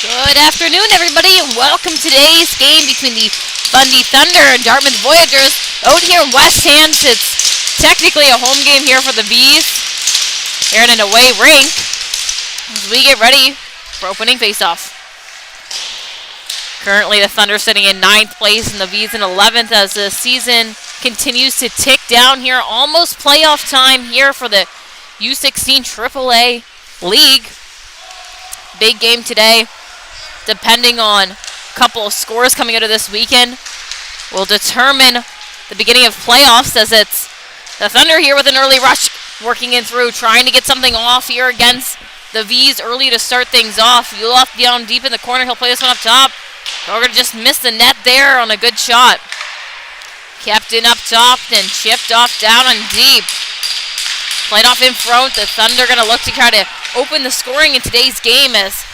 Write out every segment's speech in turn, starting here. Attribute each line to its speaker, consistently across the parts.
Speaker 1: Good afternoon, everybody, and welcome to today's game between the Fundy Thunder and Dartmouth Voyageurs out here in West Hants. It's technically a home game here for the Bees. They're in an away rink as we get ready for opening face-off. Currently, the Thunder sitting in 9th place and the Bees in 11th as the season continues to tick down here. Almost playoff time here for the U16 AAA League. Big game today. Depending on a couple of scores coming out of this weekend, will determine the beginning of playoffs, as it's the Thunder here with an early rush working in through, trying to get something off here against the V's early to start things off. Ulof down deep in the corner. He'll play this one up top. Kroger just missed the net there on a good shot. Kept in up top, then chipped off down and deep. Played off in front. The Thunder going to look to try to open the scoring in today's game as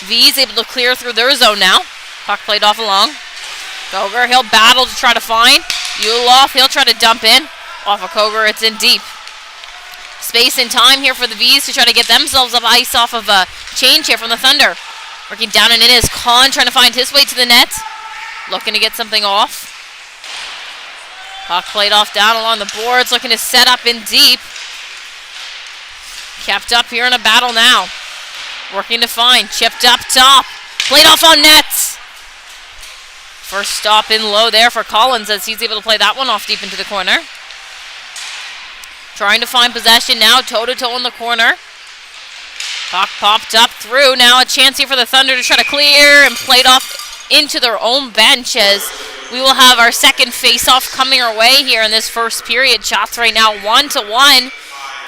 Speaker 1: V's able to clear through their zone now. Puck played off along. Koger, he'll battle to try to find. Ulof, he'll try to dump in. Off of Koger, it's in deep. Space and time here for the V's to try to get themselves up ice off of a change here from the Thunder. Working down and in is Kahn, trying to find his way to the net. Looking to get something off. Puck played off down along the boards, looking to set up in deep. Kept up here in a battle now. Working to find, chipped up top. Played off on nets. First stop in low there for Collins as he's able to play that one off deep into the corner. Trying to find possession now, toe-to-toe in the corner. Puck popped up through. Now a chance here for the Thunder to try to clear and played off into their own bench as we will have our second face-off coming our way here in this first period. Shots right now 1-1.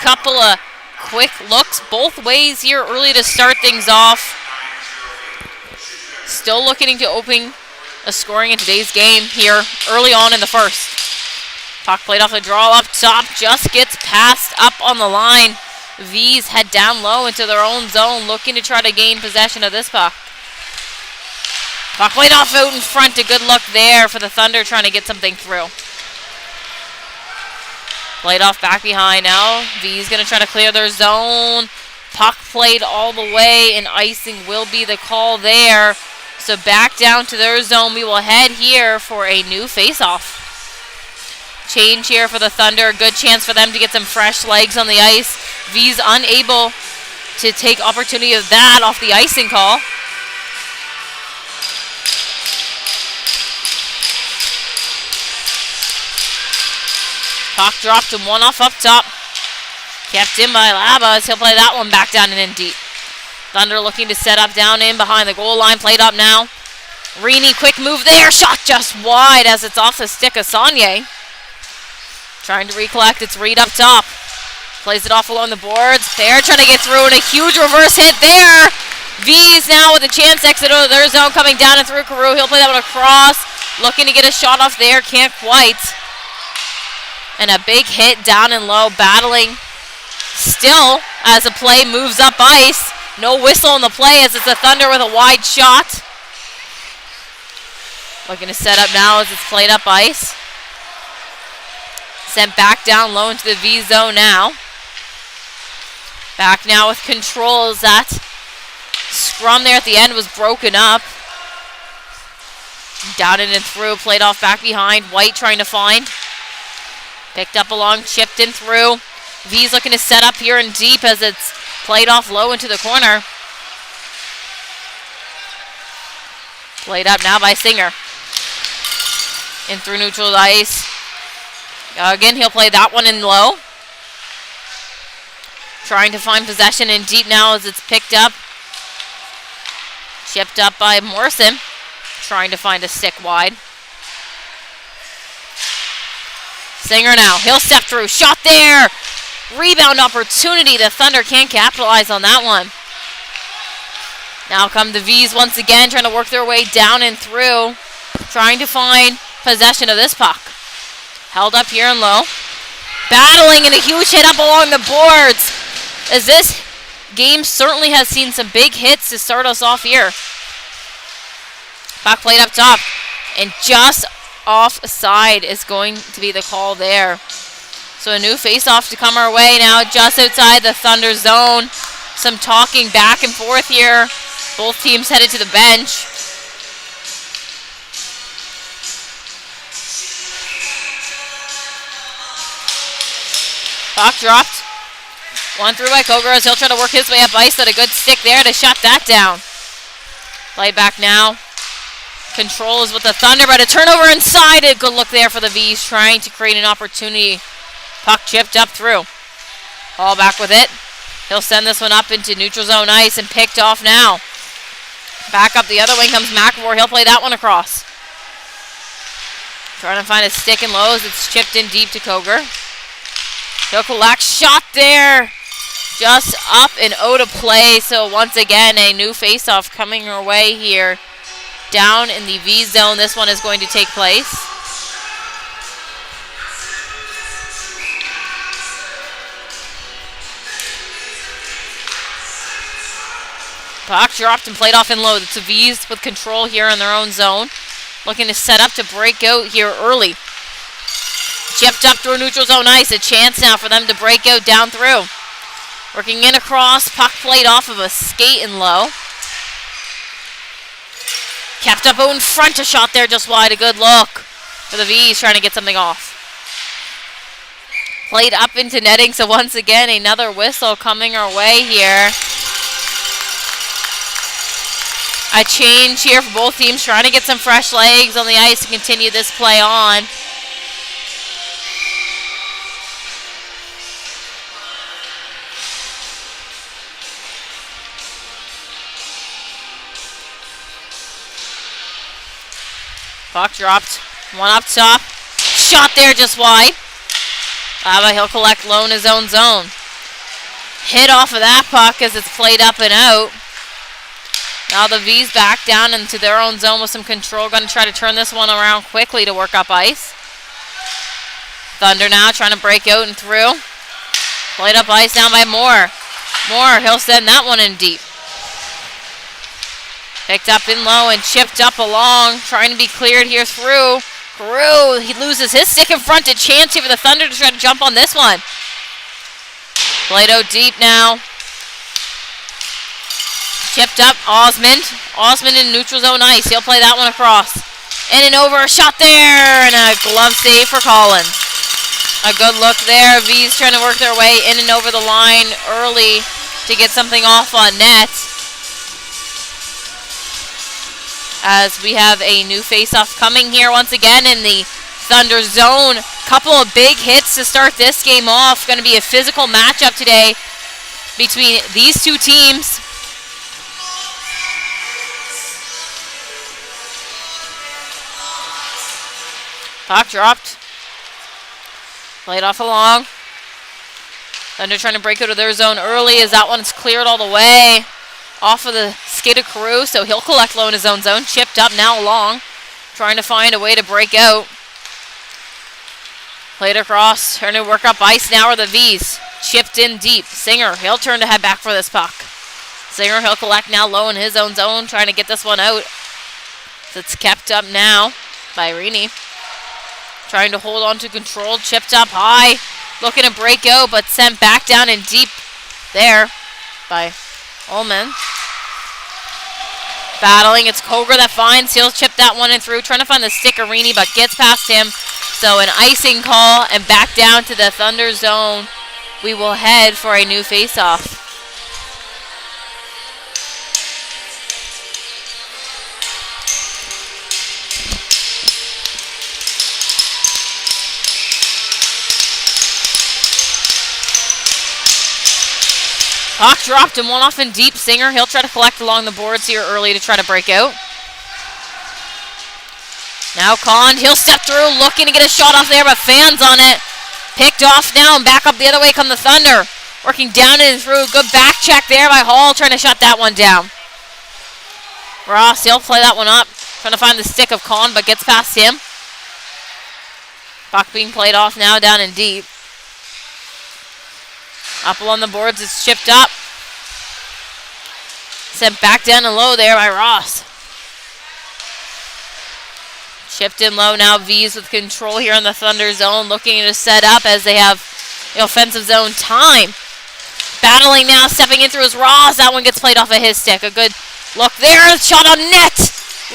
Speaker 1: Couple of quick looks both ways here early to start things off. Still looking to open a scoring in today's game here early on in the first. Puck played off the draw up top, just gets passed up on the line. V's head down low into their own zone, looking to try to gain possession of this puck. Puck played off out in front, a good look there for the Thunder trying to get something through. Played off back behind now. V's going to try to clear their zone. Puck played all the way, and icing will be the call there. So back down to their zone. We will head here for a new face-off. Change here for the Thunder. Good chance for them to get some fresh legs on the ice. V's unable to take opportunity of that off the icing call. Puck dropped and one off up top. Kept in by Labas. He'll play that one back down and in deep. Thunder looking to set up down in behind the goal line. Played up now. Reaney, quick move there. Shot just wide as it's off the stick of Saunier. Trying to recollect. It's Reed up top. Plays it off along the boards. They're trying to get through, and a huge reverse hit there. V's now with a chance to exit out of their zone, coming down and through Carew. He'll play that one across. Looking to get a shot off there. Can't quite. And a big hit down and low. Battling still as the play moves up ice. No whistle on the play as it's a Thunder with a wide shot. Looking to set up now as it's played up ice. Sent back down low into the V zone now. Back now with control as that scrum there at the end was broken up. Down in and through, played off back behind. White trying to find. Picked up along, chipped in through. V's looking to set up here in deep as it's played off low into the corner. Played up now by Singer. In through neutral ice. Again, he'll play that one in low. Trying to find possession in deep now as it's picked up. Chipped up by Morrison. Trying to find a stick wide. Singer now. He'll step through. Shot there. Rebound opportunity. The Thunder can't capitalize on that one. Now come the V's once again, trying to work their way down and through. Trying to find possession of this puck. Held up here and low. Battling and a huge hit up along the boards. As this game certainly has seen some big hits to start us off here. Puck played up top. And just offside is going to be the call there. So a new face-off to come our way now just outside the Thunder zone. Some talking back and forth here. Both teams headed to the bench. Puck dropped. One through by Koger as he'll try to work his way up ice, but a good stick there to shut that down. Play back now. Control is with the Thunder, but a turnover inside. A good look there for the V's, trying to create an opportunity. Puck chipped up through. Ball back with it. He'll send this one up into neutral zone ice and picked off now. Back up the other wing comes McAvoy. He'll play that one across. Trying to find a stick and lows. It's chipped in deep to Koger. He'll collect. Shot there. Just up and out of play. So once again, a new faceoff coming our way here. Down in the V zone, this one is going to take place. Puck dropped and played off in low. It's the V's with control here in their own zone. Looking to set up to break out here early. Chipped up through neutral zone ice. A chance now for them to break out down through. Working in across. Puck played off of a skate and low. Kept up in front, a shot there just wide. A good look for the V's trying to get something off. Played up into netting, so once again another whistle coming our way here. A change here for both teams, trying to get some fresh legs on the ice to continue this play on. Puck dropped. One up top. Shot there just wide. He'll collect low in his own zone. Hit off of that puck as it's played up and out. Now the V's back down into their own zone with some control. Going to try to turn this one around quickly to work up ice. Thunder now trying to break out and through. Played up ice down by Moore. Moore, he'll send that one in deep. Picked up in low and chipped up along. Trying to be cleared here through. Carew, he loses his stick in front. A chance here for the Thunder to try to jump on this one. Played out deep now. Chipped up, Osmond. Osmond in neutral zone ice. He'll play that one across. In and over, a shot there, and a glove save for Collins. A good look there. V's trying to work their way in and over the line early to get something off on net. As we have a new face-off coming here once again in the Thunder zone. Couple of big hits to start this game off. Going to be a physical matchup today between these two teams. Puck dropped. Played off along. Thunder trying to break out of their zone early as that one's cleared all the way off of the skate of Carew, so he'll collect low in his own zone. Chipped up now along, trying to find a way to break out. Played across, trying to work up ice now are the V's. Chipped in deep. Singer, he'll turn to head back for this puck. Singer, he'll collect now low in his own zone, trying to get this one out. So it's kept up now by Rini. Trying to hold on to control, chipped up high. Looking to break out, but sent back down and deep there by Ullman. Battling, it's Koger that finds. He'll chip that one in through, trying to find the stick of Rini, but gets past him. So an icing call and back down to the Thunder zone. We will head for a new face-off. Puck dropped and one off in deep. Singer, he'll try to collect along the boards here early to try to break out. Now Kahn, he'll step through, looking to get a shot off there, but fans on it. Picked off now and back up the other way come the Thunder. Working down and through. Good back check there by Hall, trying to shut that one down. Ross, he'll play that one up. Trying to find the stick of Kahn, but gets past him. Puck being played off now down and deep. Up along the boards, it's chipped up. Sent back down and low there by Ross. Chipped in low now. V's with control here in the Thunder zone, looking to set up as they have the offensive zone time. Battling now, stepping in through his Ross. That one gets played off of his stick. A good look there. Shot on net.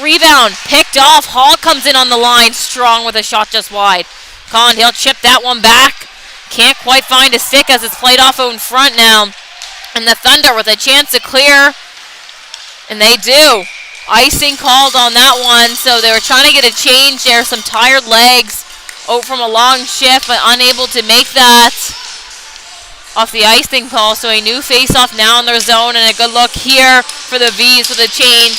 Speaker 1: Rebound picked off. Hall comes in on the line strong with a shot just wide. Colin, he'll chip that one back. Can't quite find a stick as it's played off in front now. And the Thunder with a chance to clear. And they do. Icing called on that one, so they were trying to get a change there. Some tired legs out from a long shift, but unable to make that off the icing call. So a new face-off now in their zone, and a good look here for the V's with a change.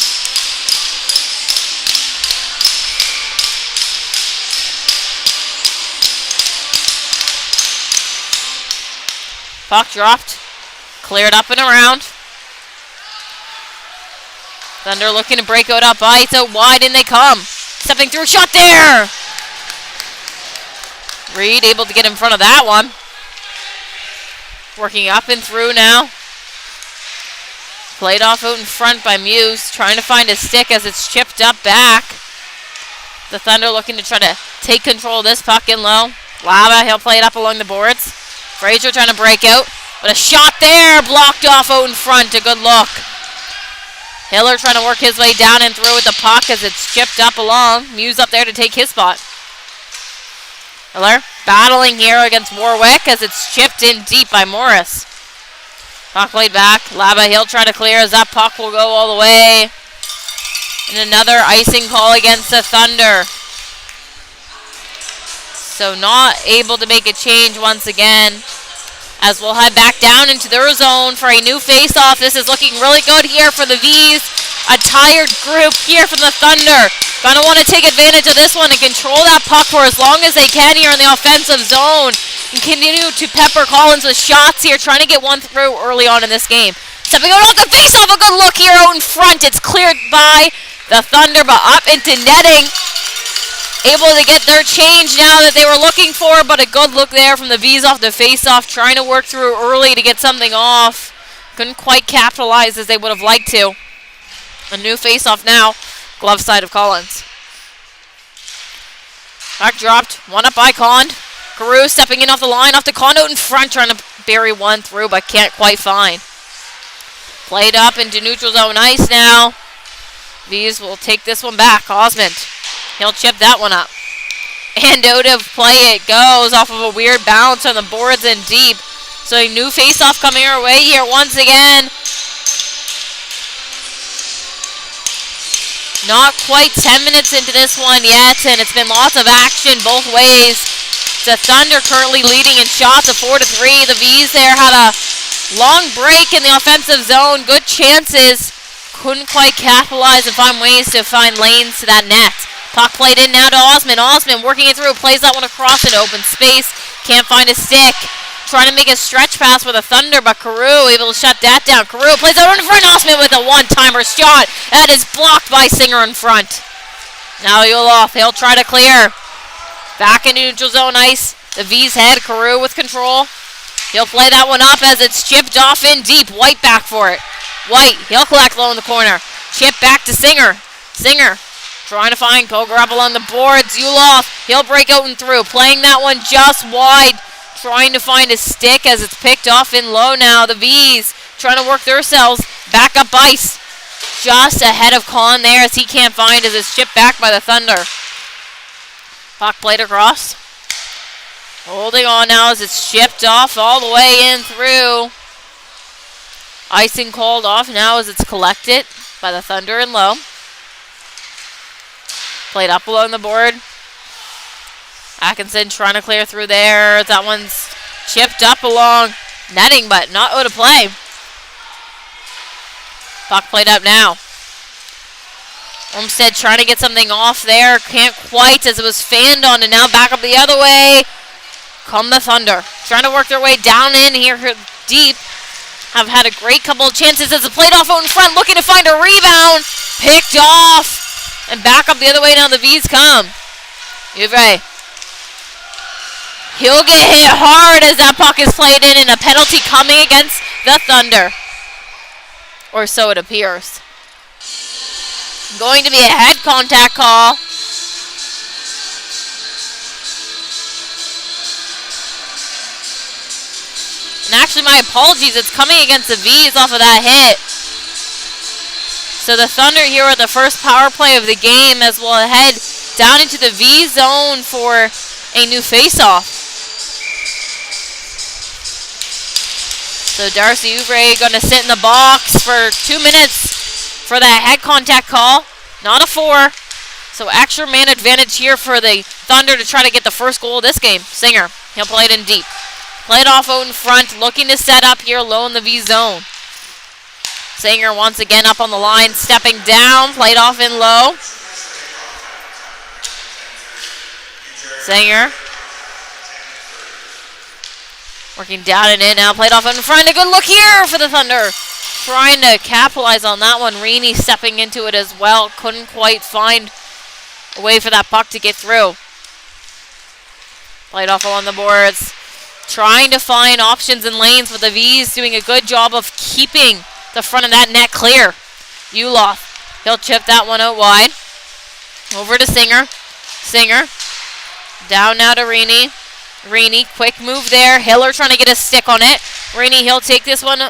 Speaker 1: Puck dropped, cleared up and around. Thunder looking to break out up ice, out wide, and they come. Stepping through, shot there! Reed able to get in front of that one. Working up and through now. Played off out in front by Muse, trying to find a stick as it's chipped up back. The Thunder looking to try to take control of this puck in low. Lava, he'll play it up along the boards. Frazier trying to break out, but a shot there, blocked off out in front, a good look. Hiller trying to work his way down and through with the puck as it's chipped up along. Muse up there to take his spot. Hiller battling here against Warwick as it's chipped in deep by Morris. Puck played back. Lava, he'll try to clear as that puck will go all the way. And another icing call against the Thunder. So not able to make a change once again, as we'll head back down into their zone for a new face-off. This is looking really good here for the V's. A tired group here from the Thunder. Gonna want to take advantage of this one and control that puck for as long as they can here in the offensive zone. And continue to pepper Collins with shots here, trying to get one through early on in this game. Stepping out off the face-off, a good look here out in front. It's cleared by the Thunder, but up into netting. Able to get their change now that they were looking for, but a good look there from the V's off the face-off, trying to work through early to get something off. Couldn't quite capitalize as they would have liked to. A new face-off now, glove side of Collins. Puck dropped, one up by Kahn. Carew stepping in off the line, off to Kahn out in front, trying to bury one through, but can't quite find. Played up into neutral zone ice now. V's will take this one back. Osmond. He'll chip that one up. And out of play it goes off of a weird bounce on the boards and deep. So a new face-off coming our way here once again. Not quite 10 minutes into this one yet, and it's been lots of action both ways. The Thunder currently leading in shots of 4-3. The V's there had a long break in the offensive zone. Good chances. Couldn't quite capitalize and find ways to find lanes to that net. Puck played in now to Osman. Osman working it through. Plays that one across into open space. Can't find a stick. Trying to make a stretch pass for the Thunder, but Carew able to shut that down. Carew plays out in front. Osman with a one-timer shot. That is blocked by Singer in front. Now Ulof. He'll try to clear. Back into neutral zone ice. The V's head. Carew with control. He'll play that one up as it's chipped off in deep. White back for it. White. He'll collect low in the corner. Chip back to Singer. Singer trying to find Koger up along the boards. Ulof. He'll break out and through. Playing that one just wide. Trying to find a stick as it's picked off in low now. The V's trying to work themselves back up ice. Just ahead of Con there as he can't find as it's chipped back by the Thunder. Puck played across. Holding on now as it's chipped off all the way in through. Icing called off now as it's collected by the Thunder in low. Played up along the board. Atkinson trying to clear through there. That one's chipped up along netting, but not out of play. Puck played up now. Olmsted trying to get something off there. Can't quite as it was fanned on, and now back up the other way. Come the Thunder. Trying to work their way down in here deep. Have had a great couple of chances as it played off out in front. Looking to find a rebound. Picked off. And back up the other way now the V's come. Uvre. He'll get hit hard as that puck is played in, and a penalty coming against the Thunder. Or so it appears. Going to be a head contact call. And actually, my apologies, it's coming against the V's off of that hit. So the Thunder here are the first power play of the game as we'll head down into the V zone for a new face-off. So Darcy Uvre going to sit in the box for 2 minutes for that head contact call. Not a 4. So extra man advantage here for the Thunder to try to get the first goal of this game. Singer, he'll play it in deep. Play it off out in front, looking to set up here low in the V zone. Singer once again up on the line, stepping down, played off in low. Singer. Working down and in now, played off in front. A good look here for the Thunder. Trying to capitalize on that one. Reaney stepping into it as well. Couldn't quite find a way for that puck to get through. Played off along the boards. Trying to find options and lanes, but the V's doing a good job of keeping the front of that net clear. Ulof. He'll chip that one out wide. Over to Singer. Singer. Down now to Reaney. Reaney, quick move there. Hiller trying to get a stick on it. Reaney, he'll take this one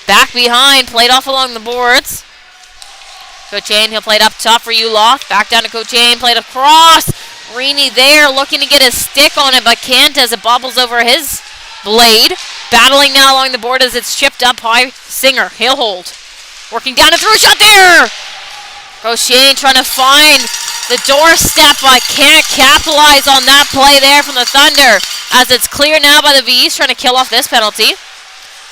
Speaker 1: back behind. Played off along the boards. Cochain, he'll play it up top for Ulof. Back down to Cochain. Played across. Reaney there looking to get a stick on it, but can't as it bobbles over his blade. Battling now along the board as it's chipped up high. Singer, he'll hold. Working down and through. Shot there! Cochain trying to find the doorstep, but can't capitalize on that play there from the Thunder. As it's clear now by the V's, trying to kill off this penalty.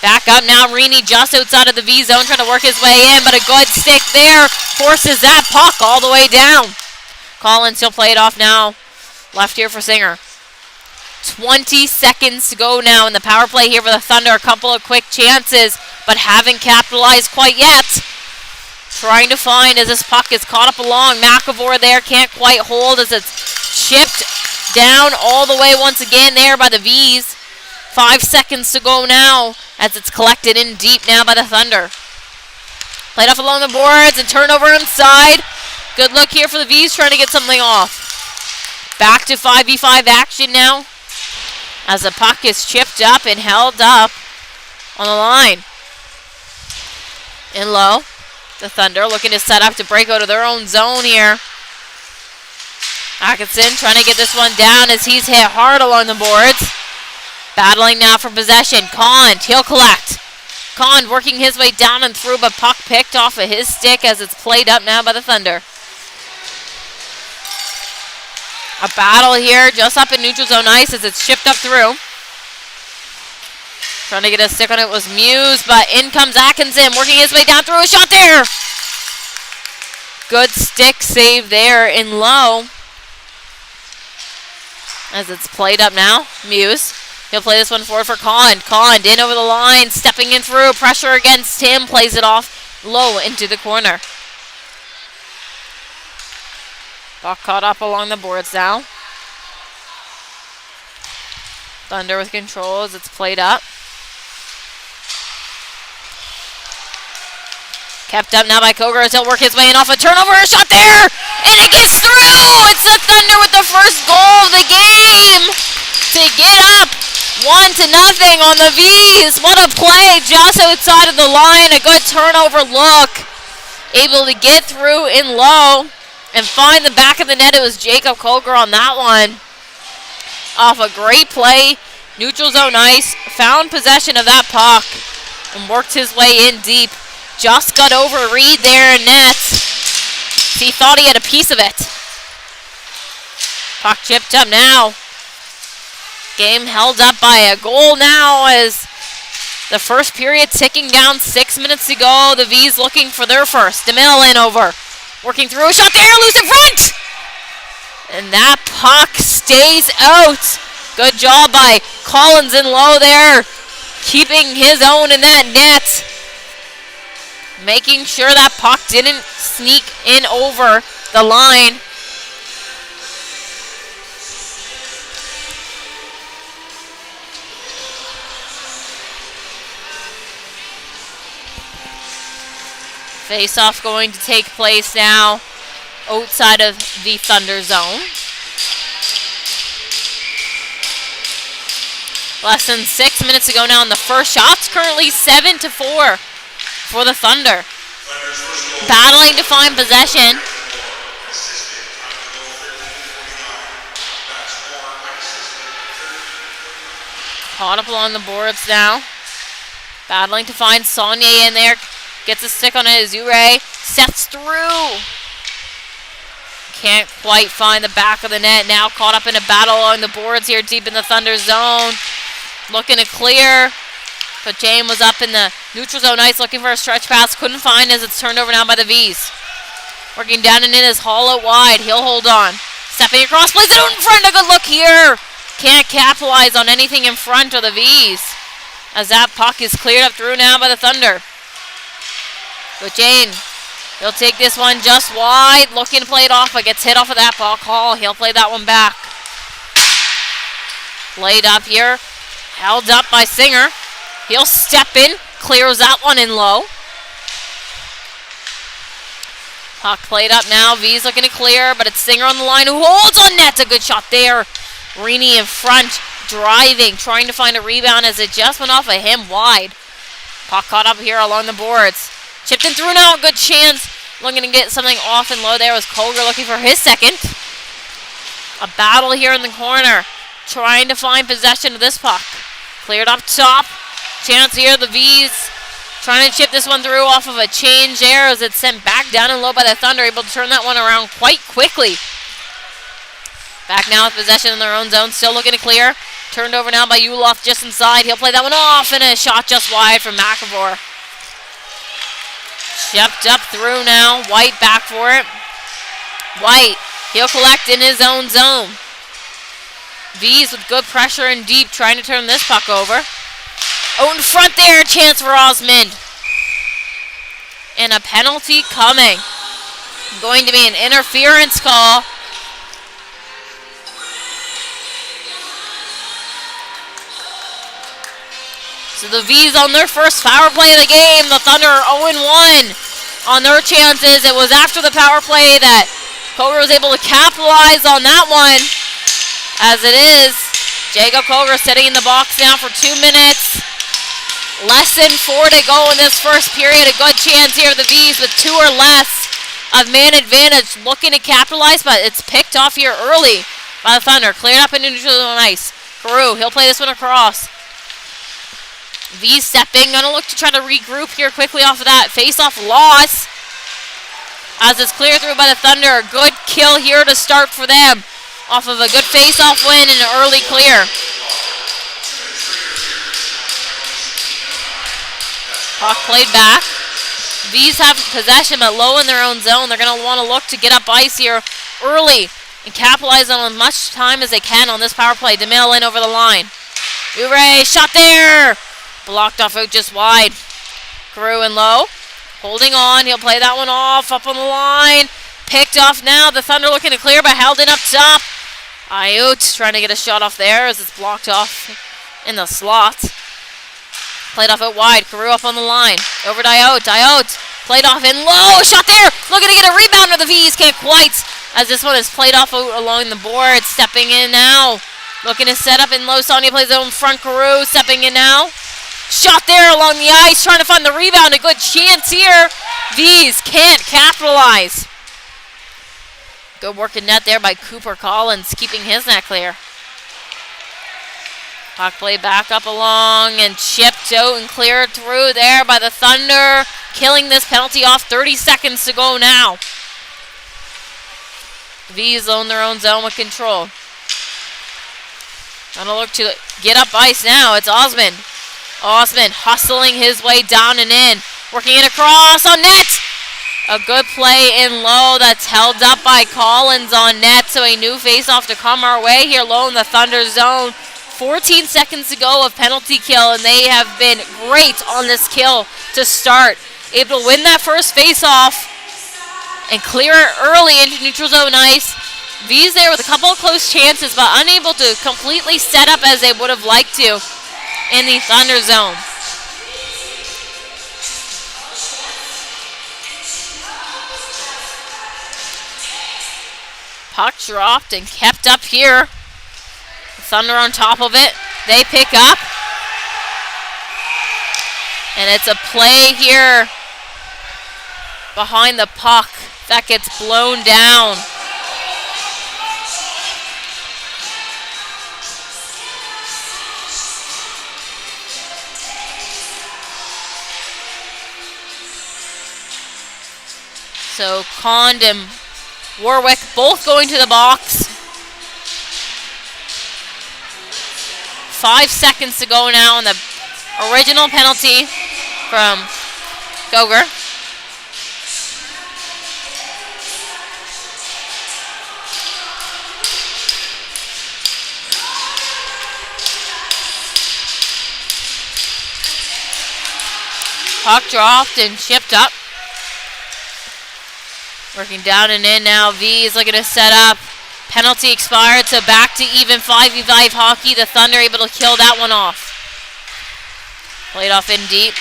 Speaker 1: Back up now, Reaney just outside of the V zone, trying to work his way in, but a good stick there forces that puck all the way down. Collins, he'll play it off now. Left here for Singer. 20 seconds to go now in the power play here for the Thunder. A couple of quick chances, but haven't capitalized quite yet. Trying to find as this puck is caught up along. McAvoy there can't quite hold as it's chipped down all the way once again there by the V's. 5 seconds to go now as it's collected in deep now by the Thunder. Played off along the boards and turnover inside. Good look here for the V's trying to get something off. Back to 5v5 action now as the puck is chipped up and held up on the line. In low. The Thunder looking to set up to break out of their own zone here. Atkinson trying to get this one down as he's hit hard along the boards. Battling now for possession. Cond, he'll collect. Cond working his way down and through, but puck picked off of his stick as it's played up now by the Thunder. A battle here just up in neutral zone ice as it's chipped up through. Trying to get a stick on it was Muse, but in comes Atkinson, working his way down through. A shot there. Good stick save there in low. As it's played up now, Muse. He'll play this one forward for Collin. Collin in over the line, stepping in through. Pressure against him, plays it off low into the corner. Puck caught up along the boards now. Thunder with control as it's played up. Kept up now by Koger as he'll work his way in off a turnover. A shot there! And it gets through! It's the Thunder with the first goal of the game to get up 1-0 on the V's. What a play just outside of the line. A good turnover look. Able to get through in low and find the back of the net. It was Jacob Koger on that one. Off a great play. Neutral zone ice. Found possession of that puck and worked his way in deep. Just got over Reed there in net. He thought he had a piece of it. Puck chipped up now. Game held up by a goal now as the first period ticking down 6 minutes to go. The V's looking for their first. DeMille in over. Working through a shot there. Loose in front. And that puck stays out. Good job by Collins in low there. Keeping his own in that net. Making sure that puck didn't sneak in over the line. Face-off going to take place now outside of the Thunder zone. Less than 6 minutes to go now in the first. Shots currently 7-4 for the Thunder. Battling to find possession. Caught up along the boards now. Battling to find Saunier in there. Gets a stick on it. Azure sets through. Can't quite find the back of the net. Now caught up in a battle along the boards here deep in the Thunder zone. Looking to clear. But Jane was up in the neutral zone ice looking for a stretch pass. Couldn't find as it's turned over now by the V's. Working down and in his haul out wide. He'll hold on. Stepping across. Plays it out in front. A good look here. Can't capitalize on anything in front of the V's. As that puck is cleared up through now by the Thunder. But Jane, he'll take this one just wide. Looking to play it off, but gets hit off of that puck haul. He'll play that one back. Played up here. Held up by Singer. He'll step in. Clears that one in low. Puck played up now. V's looking to clear, but it's Singer on the line who holds on net. A good shot there. Reaney in front. Driving. Trying to find a rebound as it just went off of him wide. Puck caught up here along the boards. Chipped in through now, a good chance. Looking to get something off and low there was Koger looking for his second. A battle here in the corner. Trying to find possession of this puck. Cleared up top. Chance here, the V's. Trying to chip this one through off of a change there as it's sent back down and low by the Thunder. Able to turn that one around quite quickly. Back now with possession in their own zone. Still looking to clear. Turned over now by Ulof just inside. He'll play that one off and a shot just wide from McAvoy. Chipped up through now. White back for it. White. He'll collect in his own zone. V's with good pressure and deep trying to turn this puck over. Out in front there. Chance for Osmond. And a penalty coming. Going to be an interference call. So the V's on their first power play of the game. The Thunder are 0-1 on their chances. It was after the power play that Koger was able to capitalize on that one. As it is, Jacob Koger sitting in the box now for 2 minutes. Less than 4 to go in this first period. A good chance here of the V's with 2 or less of man advantage. Looking to capitalize, but it's picked off here early by the Thunder. Cleared up into neutral zone ice. Carew, he'll play this one across. V stepping, gonna look to try to regroup here quickly off of that face-off loss. As it's cleared through by the Thunder, a good kill here to start for them. off of a good face-off win and an early clear. Puck played back. V's have possession but low in their own zone. They're going to want to look to get up ice here early and capitalize on as much time as they can on this power play. DeMille in over the line. Ure, shot there! Blocked off out just wide. Carew in low. Holding on. He'll play that one off. Up on the line. Picked off now. The Thunder looking to clear but held in up top. Ayot trying to get a shot off there as it's blocked off in the slot. Played off out wide. Carew up on the line. Over to Ayot. Ayot played off in low. Shot there! Looking to get a rebound, but the V's can't quite. As this one is played off out along the board. Stepping in now. Looking to set up in low. Sonia plays it in front. Carew stepping in now. Shot there along the ice. Trying to find the rebound. A good chance here. V's can't capitalize. Good work in net there by Cooper Collins. Keeping his net clear. Puck play back up along and chipped out and cleared through there by the Thunder. Killing this penalty off. 30 seconds to go now. V's own their own zone with control. Gonna look to get up ice now. It's Osmond. Osmond hustling his way down and in. Working it across on net. A good play in low that's held up by Collins on net. So a new face-off to come our way here low in the Thunder zone. 14 seconds to go of penalty kill, and they have been great on this kill to start. Able to win that first face-off and clear it early into neutral zone ice. V's there with a couple of close chances, but unable to completely set up as they would have liked to in the Thunder zone. Puck dropped and kept up here. Thunder on top of it. They pick up. And it's a play here behind the puck that gets blown down. So Cond and Warwick both going to the box. 5 seconds to go now on the original penalty from Goger. Puck dropped and chipped up. Working down and in now. V is looking to set up. Penalty expired, so back to even 5v5 hockey. The Thunder able to kill that one off. Played off in deep.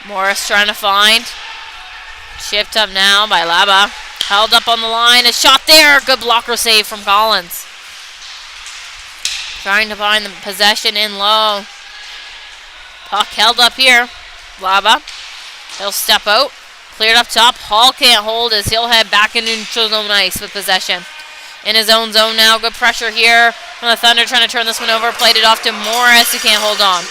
Speaker 1: Morris trying to find. Chipped up now by Laba. Held up on the line. A shot there. Good blocker save from Collins. Trying to find the possession in low. Puck held up here. Laba. He'll step out. Cleared up top. Hall can't hold as he'll head back into neutral zone ice with possession. In his own zone now. Good pressure here from the Thunder trying to turn this one over. Played it off to Morris who can't hold on.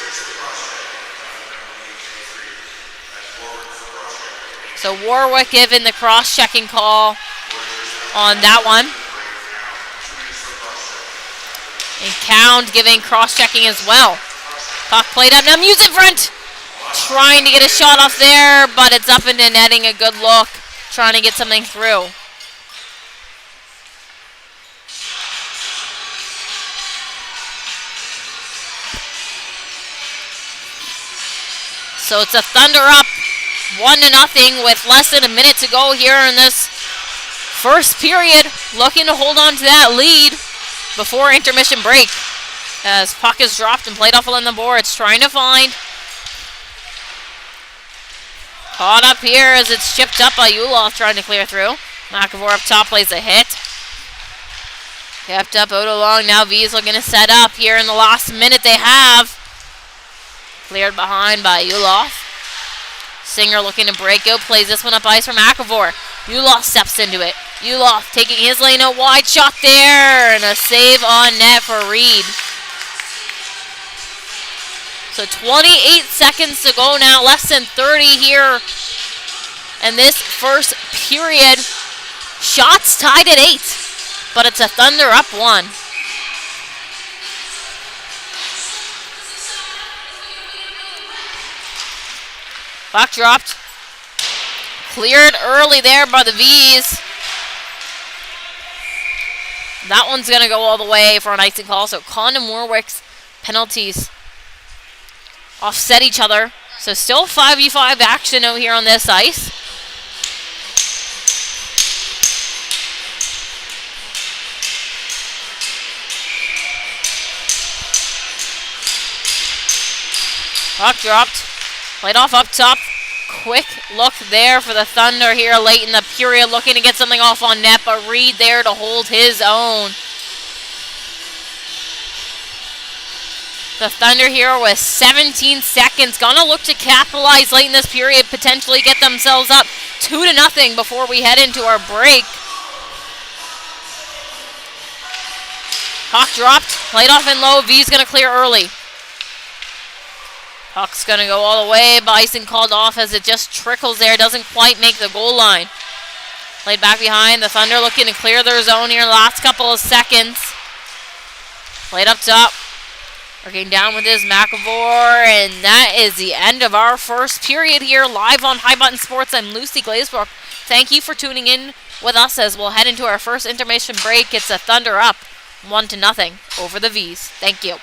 Speaker 1: So Warwick given the cross-checking call on that one. And Count giving cross-checking as well. Puck played up. Now Muse in front. Trying to get a shot off there, but it's up into netting. A good look. Trying to get something through. So it's a Thunder up 1-0 with less than a minute to go here in this first period. Looking to hold on to that lead before intermission break. As puck is dropped and played off along the boards. Trying to find. Caught up here as it's chipped up by Ulof trying to clear through. McAvoy up top plays a hit. Kept up out along. Now V is looking to set up here in the last minute they have. Cleared behind by Ulof. Singer looking to break out. Plays this one up ice for McAvoy. Ulof steps into it. Ulof taking his lane out wide. Shot there. And a save on net for Reed. So 28 seconds to go now. Less than 30 here in this first period. Shots tied at 8. but it's a Thunder up 1. Puck dropped. Cleared early there by the V's. That one's going to go all the way for an icing call. So Condon Warwick's penalties offset each other. So still 5v5 action out here on this ice. Puck dropped. Played off up top. Quick look there for the Thunder here late in the period, looking to get something off on net, but Reed there to hold his own. The Thunder here with 17 seconds. Gonna look to capitalize late in this period, potentially get themselves up 2-0 before we head into our break. Puck dropped. Played off in low. V's gonna clear early. Puck's going to go all the way. Bison called off as it just trickles there. Doesn't quite make the goal line. Played back behind. The Thunder looking to clear their zone here last couple of seconds. Played up top. Working down with his McAvoy. And that is the end of our first period here live on High Button Sports. I'm Lucy Glazebrook. Thank you for tuning in with us as we'll head into our first intermission break. It's a Thunder up 1-0 over the V's. Thank you.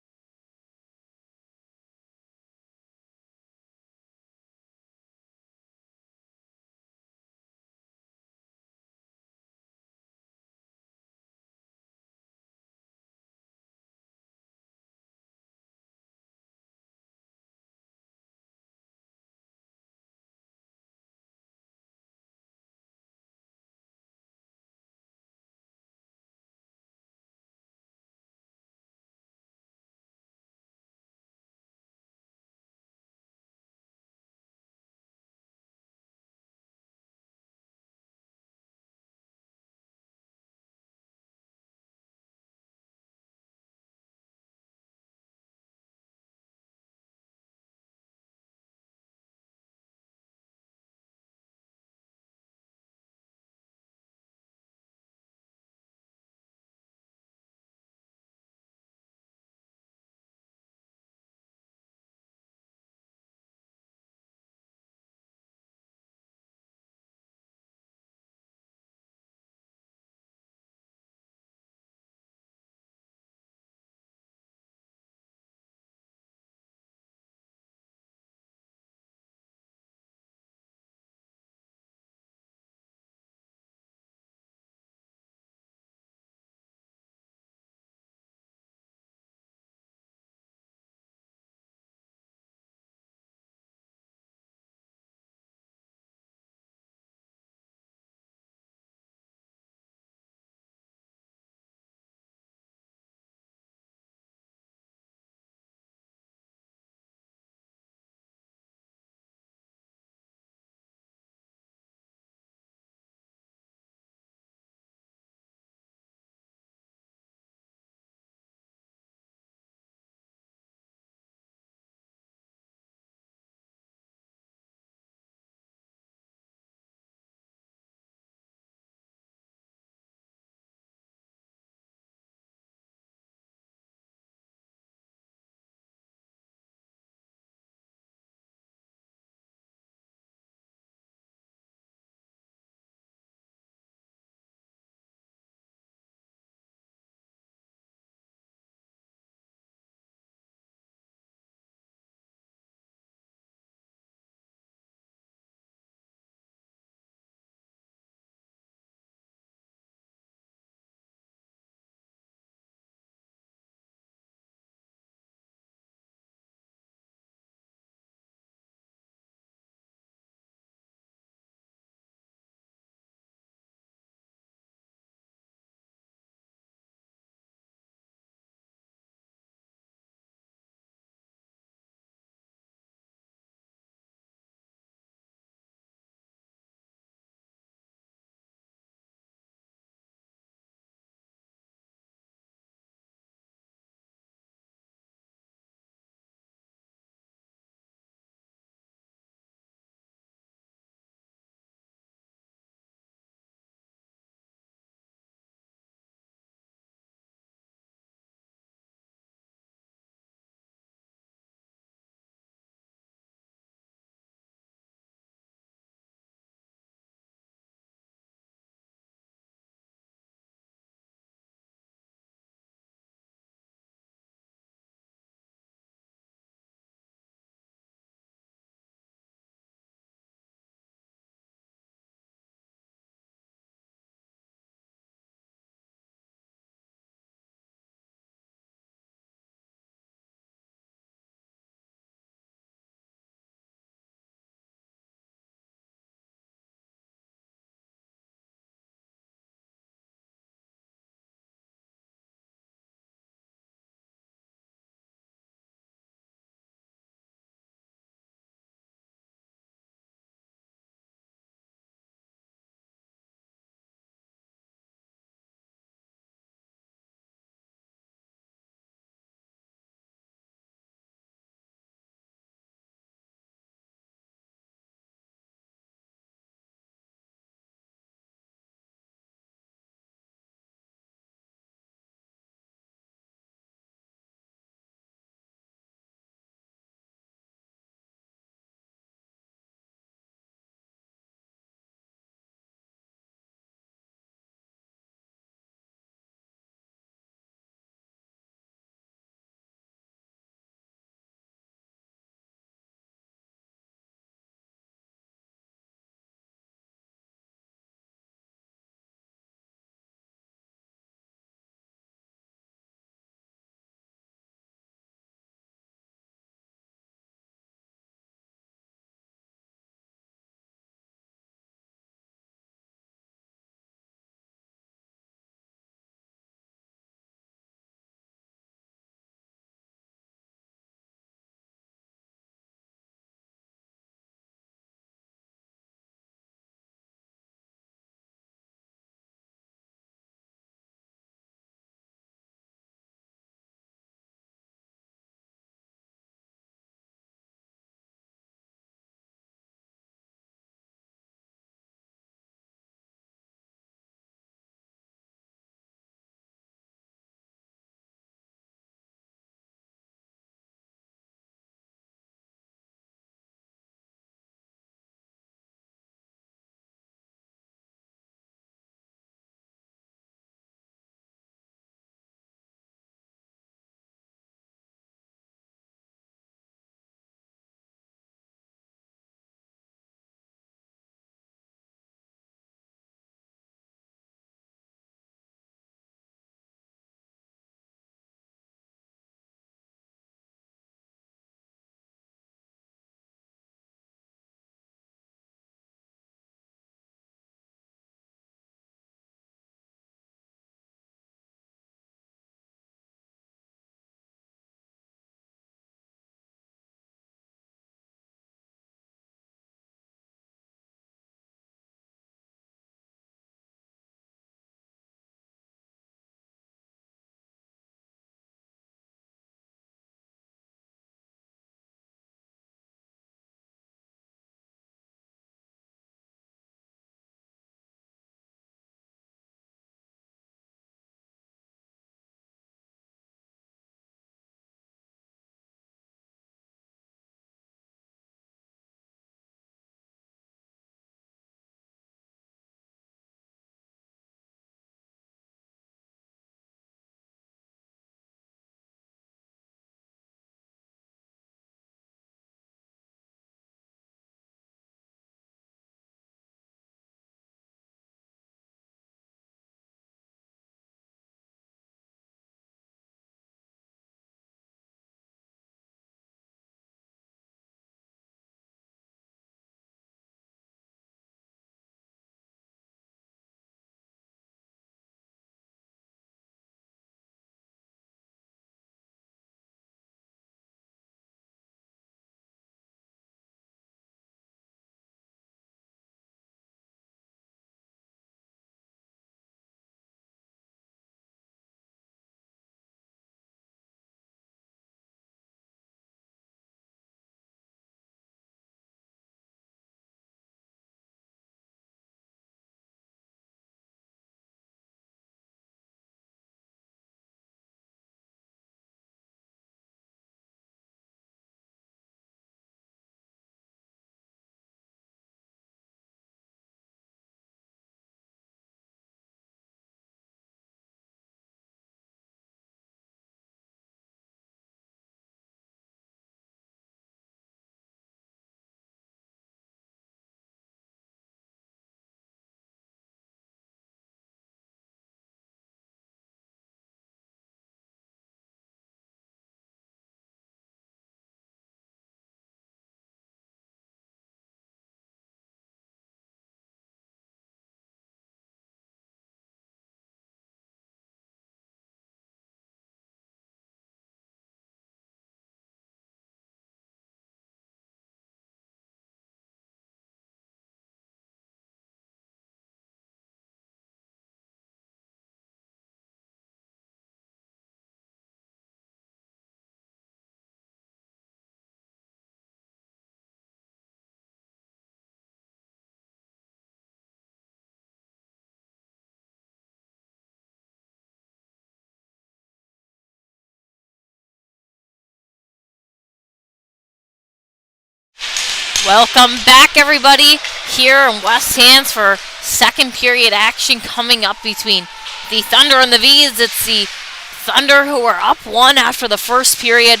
Speaker 1: Welcome back, everybody, here in West Hands for second period action coming up between the Thunder and the V's. It's the Thunder who are up 1 after the first period.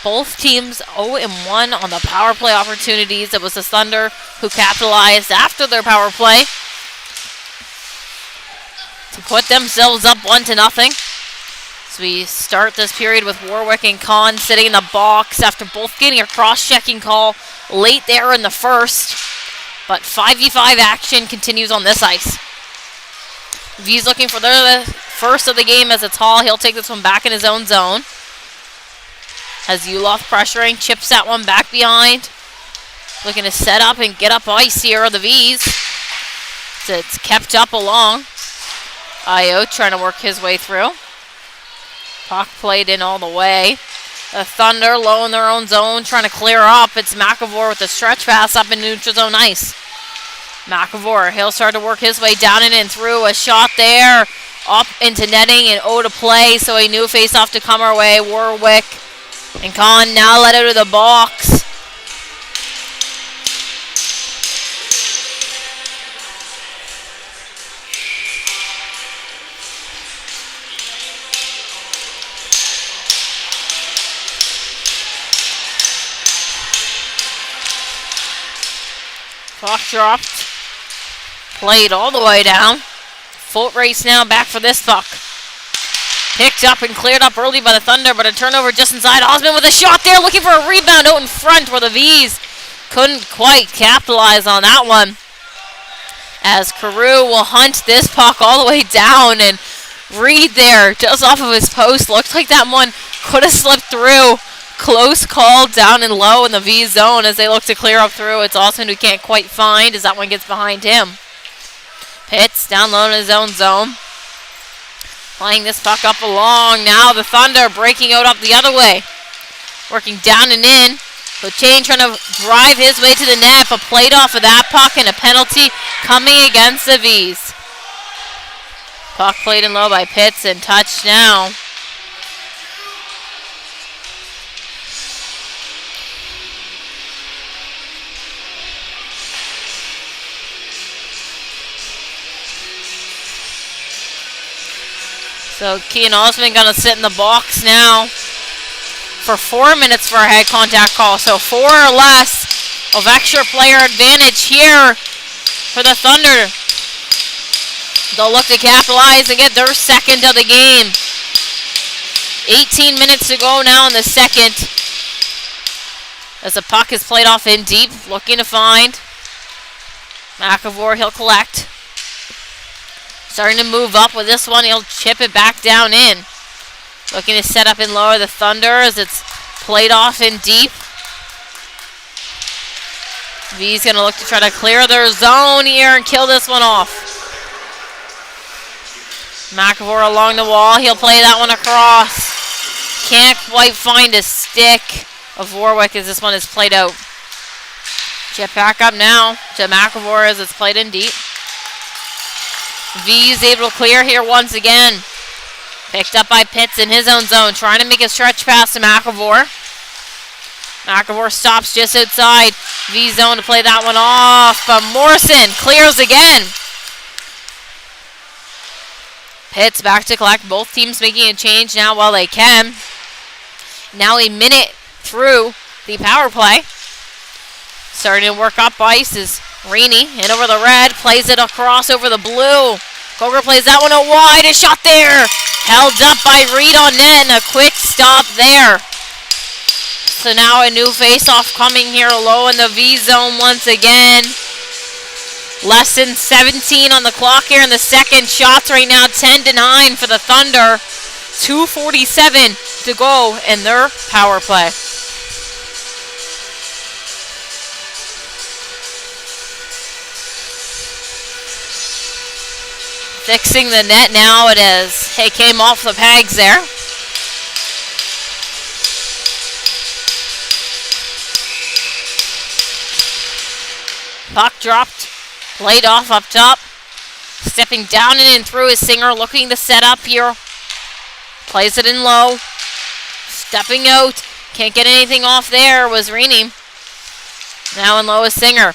Speaker 1: Both teams 0-1 on the power play opportunities. It was the Thunder who capitalized after their power play to put themselves up 1-0. So we start this period with Warwick and Kahn sitting in the box after both getting a cross-checking call late there in the first. But 5v5 action continues on this ice. V's looking for the first of the game as it's Hall. He'll take this one back in his own zone. Has Uloth pressuring, chips that one back behind. Looking to set up and get up ice here are the V's. So it's kept up along. Io trying to work his way through. Puck played in all the way. The Thunder low in their own zone, trying to clear up. It's McAvoy with a stretch pass up in neutral zone ice. McAvoy, he'll start to work his way down and in through. A shot there, up into netting and O to play. So a new face-off to come our way. Warwick and Kahn now let out of the box. Puck dropped. Played all the way down. Foot race now back for this puck. Picked up and cleared up early by the Thunder, but a turnover just inside. Osmond with a shot there, looking for a rebound out in front where the V's couldn't quite capitalize on that one. As Carew will hunt this puck all the way down, and Reed there just off of his post. Looked like that one could have slipped through. Close call down and low in the V zone as they look to clear up through. It's Austin who can't quite find as that one gets behind him. Pitts down low in his own zone. Playing this puck up along. Now the Thunder breaking out up the other way. Working down and in. Cochain trying to drive his way to the net, but played off of that puck and a penalty coming against the V's. Puck played in low by Pitts and touched now. So Kean Osmond going to sit in the box now for 4 minutes for a head contact call. So 4 or less of extra player advantage here for the Thunder. They'll look to capitalize and get their second of the game. 18 minutes to go now in the second. As the puck is played off in deep, looking to find McAvoy, he'll collect. Starting to move up with this one. He'll chip it back down in. Looking to set up and lower the Thunder as it's played off in deep. V's going to look to try to clear their zone here and kill this one off. McAvoy along the wall. He'll play that one across. Can't quite find a stick of Warwick as this one is played out. Chip back up now to McAvoy as it's played in deep. V's able to clear here once again. Picked up by Pitts in his own zone. Trying to make a stretch pass to McAvoy. McAvoy stops just outside V zone to play that one off. But Morrison clears again. Pitts back to collect. Both teams making a change now while they can. Now a minute through the power play. Starting to work up ice is Rainey in over the red, plays it across over the blue. Coger plays that one out wide, a shot there. Held up by Reed on net and a quick stop there. So now a new face-off coming here low in the V zone once again. Less than 17 on the clock here in the second. Shots right now 10-9 for the Thunder. 2:47 to go in their power play. Fixing the net now it is. He came off the pegs there. Puck dropped. Played off up top. Stepping down and in through is Singer, looking to set up here. Plays it in low. Stepping out. Can't get anything off there was Reaney. Now in low is Singer.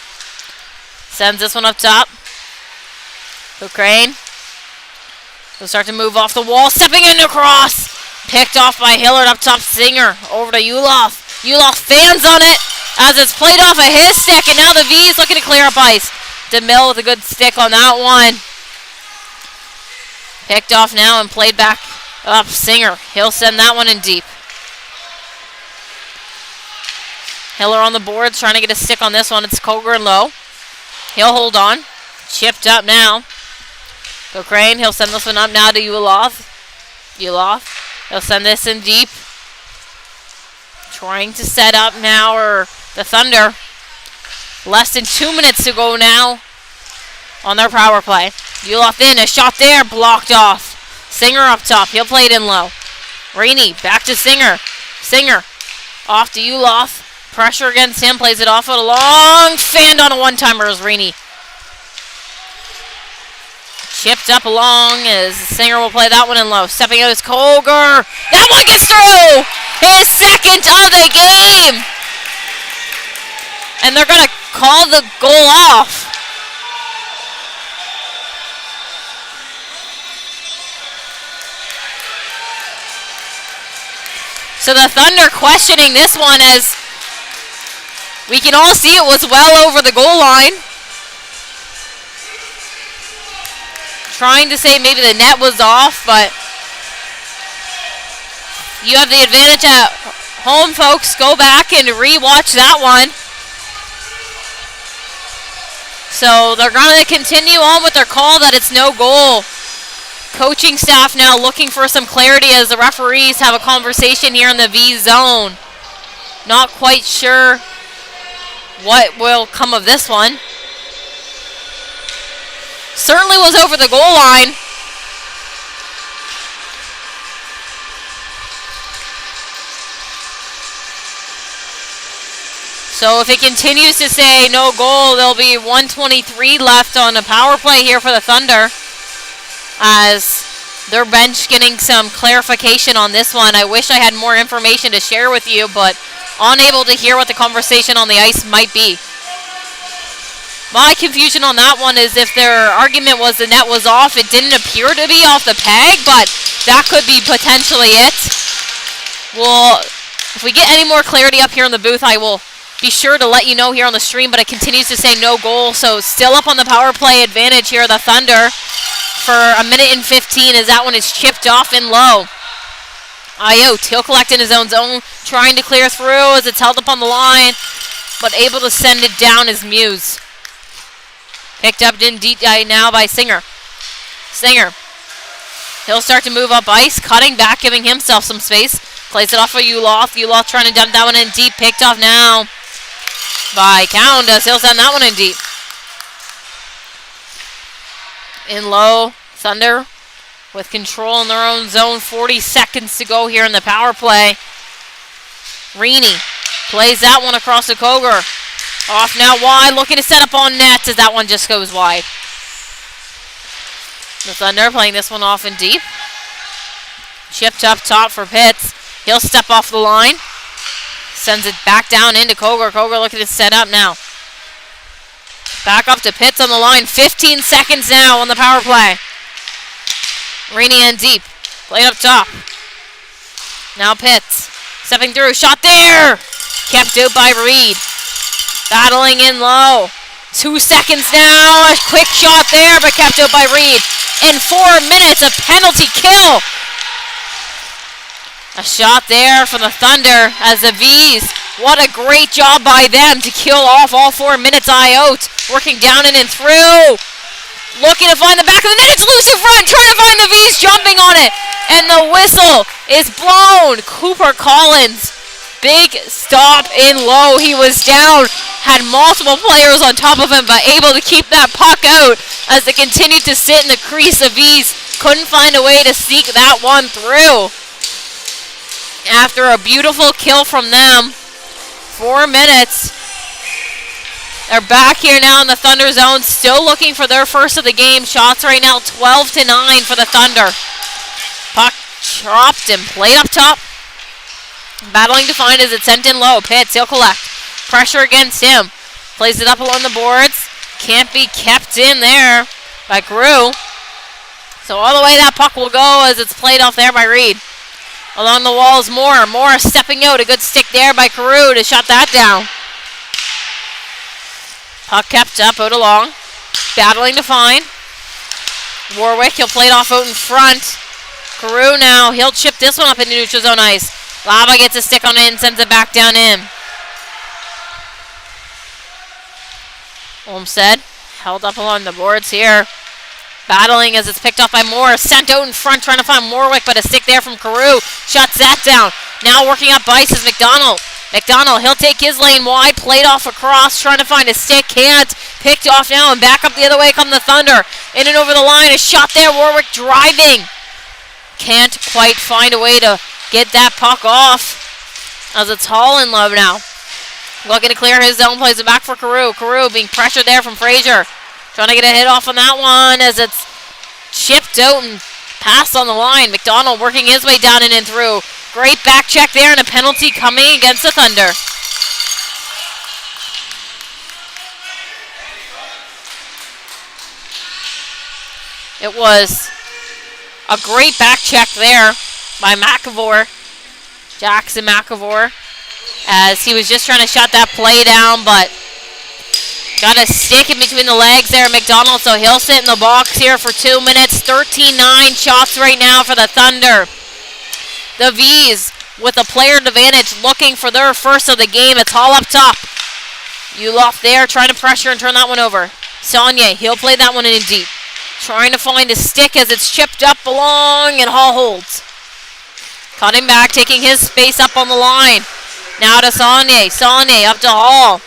Speaker 1: Sends this one up top. Crane. He'll start to move off the wall. Stepping in across. Picked off by Hillard up top. Singer over to Ulof. Ulof fans on it as it's played off of his stick. And now the V is looking to clear up ice. DeMille with a good stick on that one. Picked off now and played back up. Singer. He'll send that one in deep. Hiller on the boards trying to get a stick on this one. It's Koger and low. He'll hold on. Chipped up now. Crane. He'll send this one up now to Ulof. He'll send this in deep. Trying to set up now or the Thunder. Less than 2 minutes to go now on their power play. Ulof in. A shot there. Blocked off. Singer up top. He'll play it in low. Rainey back to Singer. Singer off to Ulof. Pressure against him. Plays it off with a long fan on a one-timer as Rainey. Chipped up along as Singer will play that one in low. Stepping out is Koger. That one gets through! His second of the game! And they're going to call the goal off. So the Thunder questioning this one as we can all see it was well over the goal line. Trying to say maybe the net was off, but you have the advantage at home, folks. Go back and re-watch that one. So they're going to continue on with their call that it's no goal. Coaching staff now looking for some clarity as the referees have a conversation here in the V zone. Not quite sure what will come of this one. Certainly was over the goal line. So if it continues to say no goal, there'll be 1:23 left on the power play here for the Thunder. As their bench getting some clarification on this one. I wish I had more information to share with you, but unable to hear what the conversation on the ice might be. My confusion on that one is if their argument was the net was off, it didn't appear to be off the peg, but that could be potentially it. Well, if we get any more clarity up here in the booth, I will be sure to let you know here on the stream, but it continues to say no goal, so still up on the power play advantage here, the Thunder, for a minute and 15 as that one is chipped off in low. Ayotte, he'll collect in his own zone, trying to clear through as it's held up on the line, but able to send it down is Muse. Picked up in deep now by Singer. Singer. He'll start to move up ice, cutting back, giving himself some space. Plays it off for Ulof. Ulof trying to dump that one in deep. Picked off now by Coundas. He'll send that one in deep. In low, Thunder with control in their own zone. 40 seconds to go here in the power play. Rainey plays that one across to Koger. Off now wide, looking to set up on net as that one just goes wide. The Thunder playing this one off in deep. Chipped up top for Pitts. He'll step off the line. Sends it back down into Koger. Koger looking to set up now. Back up to Pitts on the line. 15 seconds now on the power play. Rainey in deep. Played up top. Now Pitts. Stepping through. Shot there! Kept out by Reed. Battling in low. 2 seconds now. A quick shot there, but kept out by Reed. In 4 minutes, a penalty kill. A shot there from the Thunder as the V's. What a great job by them to kill off all 4 minutes. Ayotte working down in and through. Looking to find the back of the net. It's loose in front. Trying to find the V's. Jumping on it. And the whistle is blown. Cooper Collins. Big stop in low. He was down. Had multiple players on top of him, but able to keep that puck out as they continued to sit in the crease. The V's couldn't find a way to sneak that one through. After a beautiful kill from them. 4 minutes. They're back here now in the Thunder zone, still looking for their first of the game. Shots right now 12-9 for the Thunder. Puck chopped and played up top. Battling to find as it's sent in low. Pitts, he'll collect. Pressure against him. Plays it up along the boards. Can't be kept in there by Carew. So all the way that puck will go as it's played off there by Reed. Along the walls, Moore. Moore stepping out. A good stick there by Carew to shut that down. Puck kept up out along. Battling to find. Warwick, he'll play it off out in front. Carew now, he'll chip this one up into neutral zone ice. Lava gets a stick on it and sends it back down in. Olmstead held up along the boards here. Battling as it's picked off by Moore. Sent out in front trying to find Warwick, but a stick there from Carew. Shuts that down. Now working up ice is McDonald. McDonald, he'll take his lane wide. Played off across, trying to find a stick. Can't. Picked off now and back up the other way come the Thunder. In and over the line. A shot there. Warwick driving. Can't quite find a way to get that puck off as it's Hall in love now. Looking to clear his zone. Plays it back for Carew. Carew being pressured there from Frazier. Trying to get a hit off on that one as it's chipped out and passed on the line. McDonald working his way down in and through. Great back check there and a penalty coming against the Thunder. It was a great back check there by McAvoy, Jackson McAvoy, as he was just trying to shut that play down, but got a stick in between the legs there, McDonald, so he'll sit in the box here for 2 minutes. 13-9 shots right now for the Thunder. The V's with a player advantage looking for their first of the game. It's all up top. Ulof there trying to pressure and turn that one over. Saunier, he'll play that one in deep. Trying to find a stick as it's chipped up along and Hall holds. Cutting back, taking his space up on the line. Now to Saunier. Saunier up to Hall.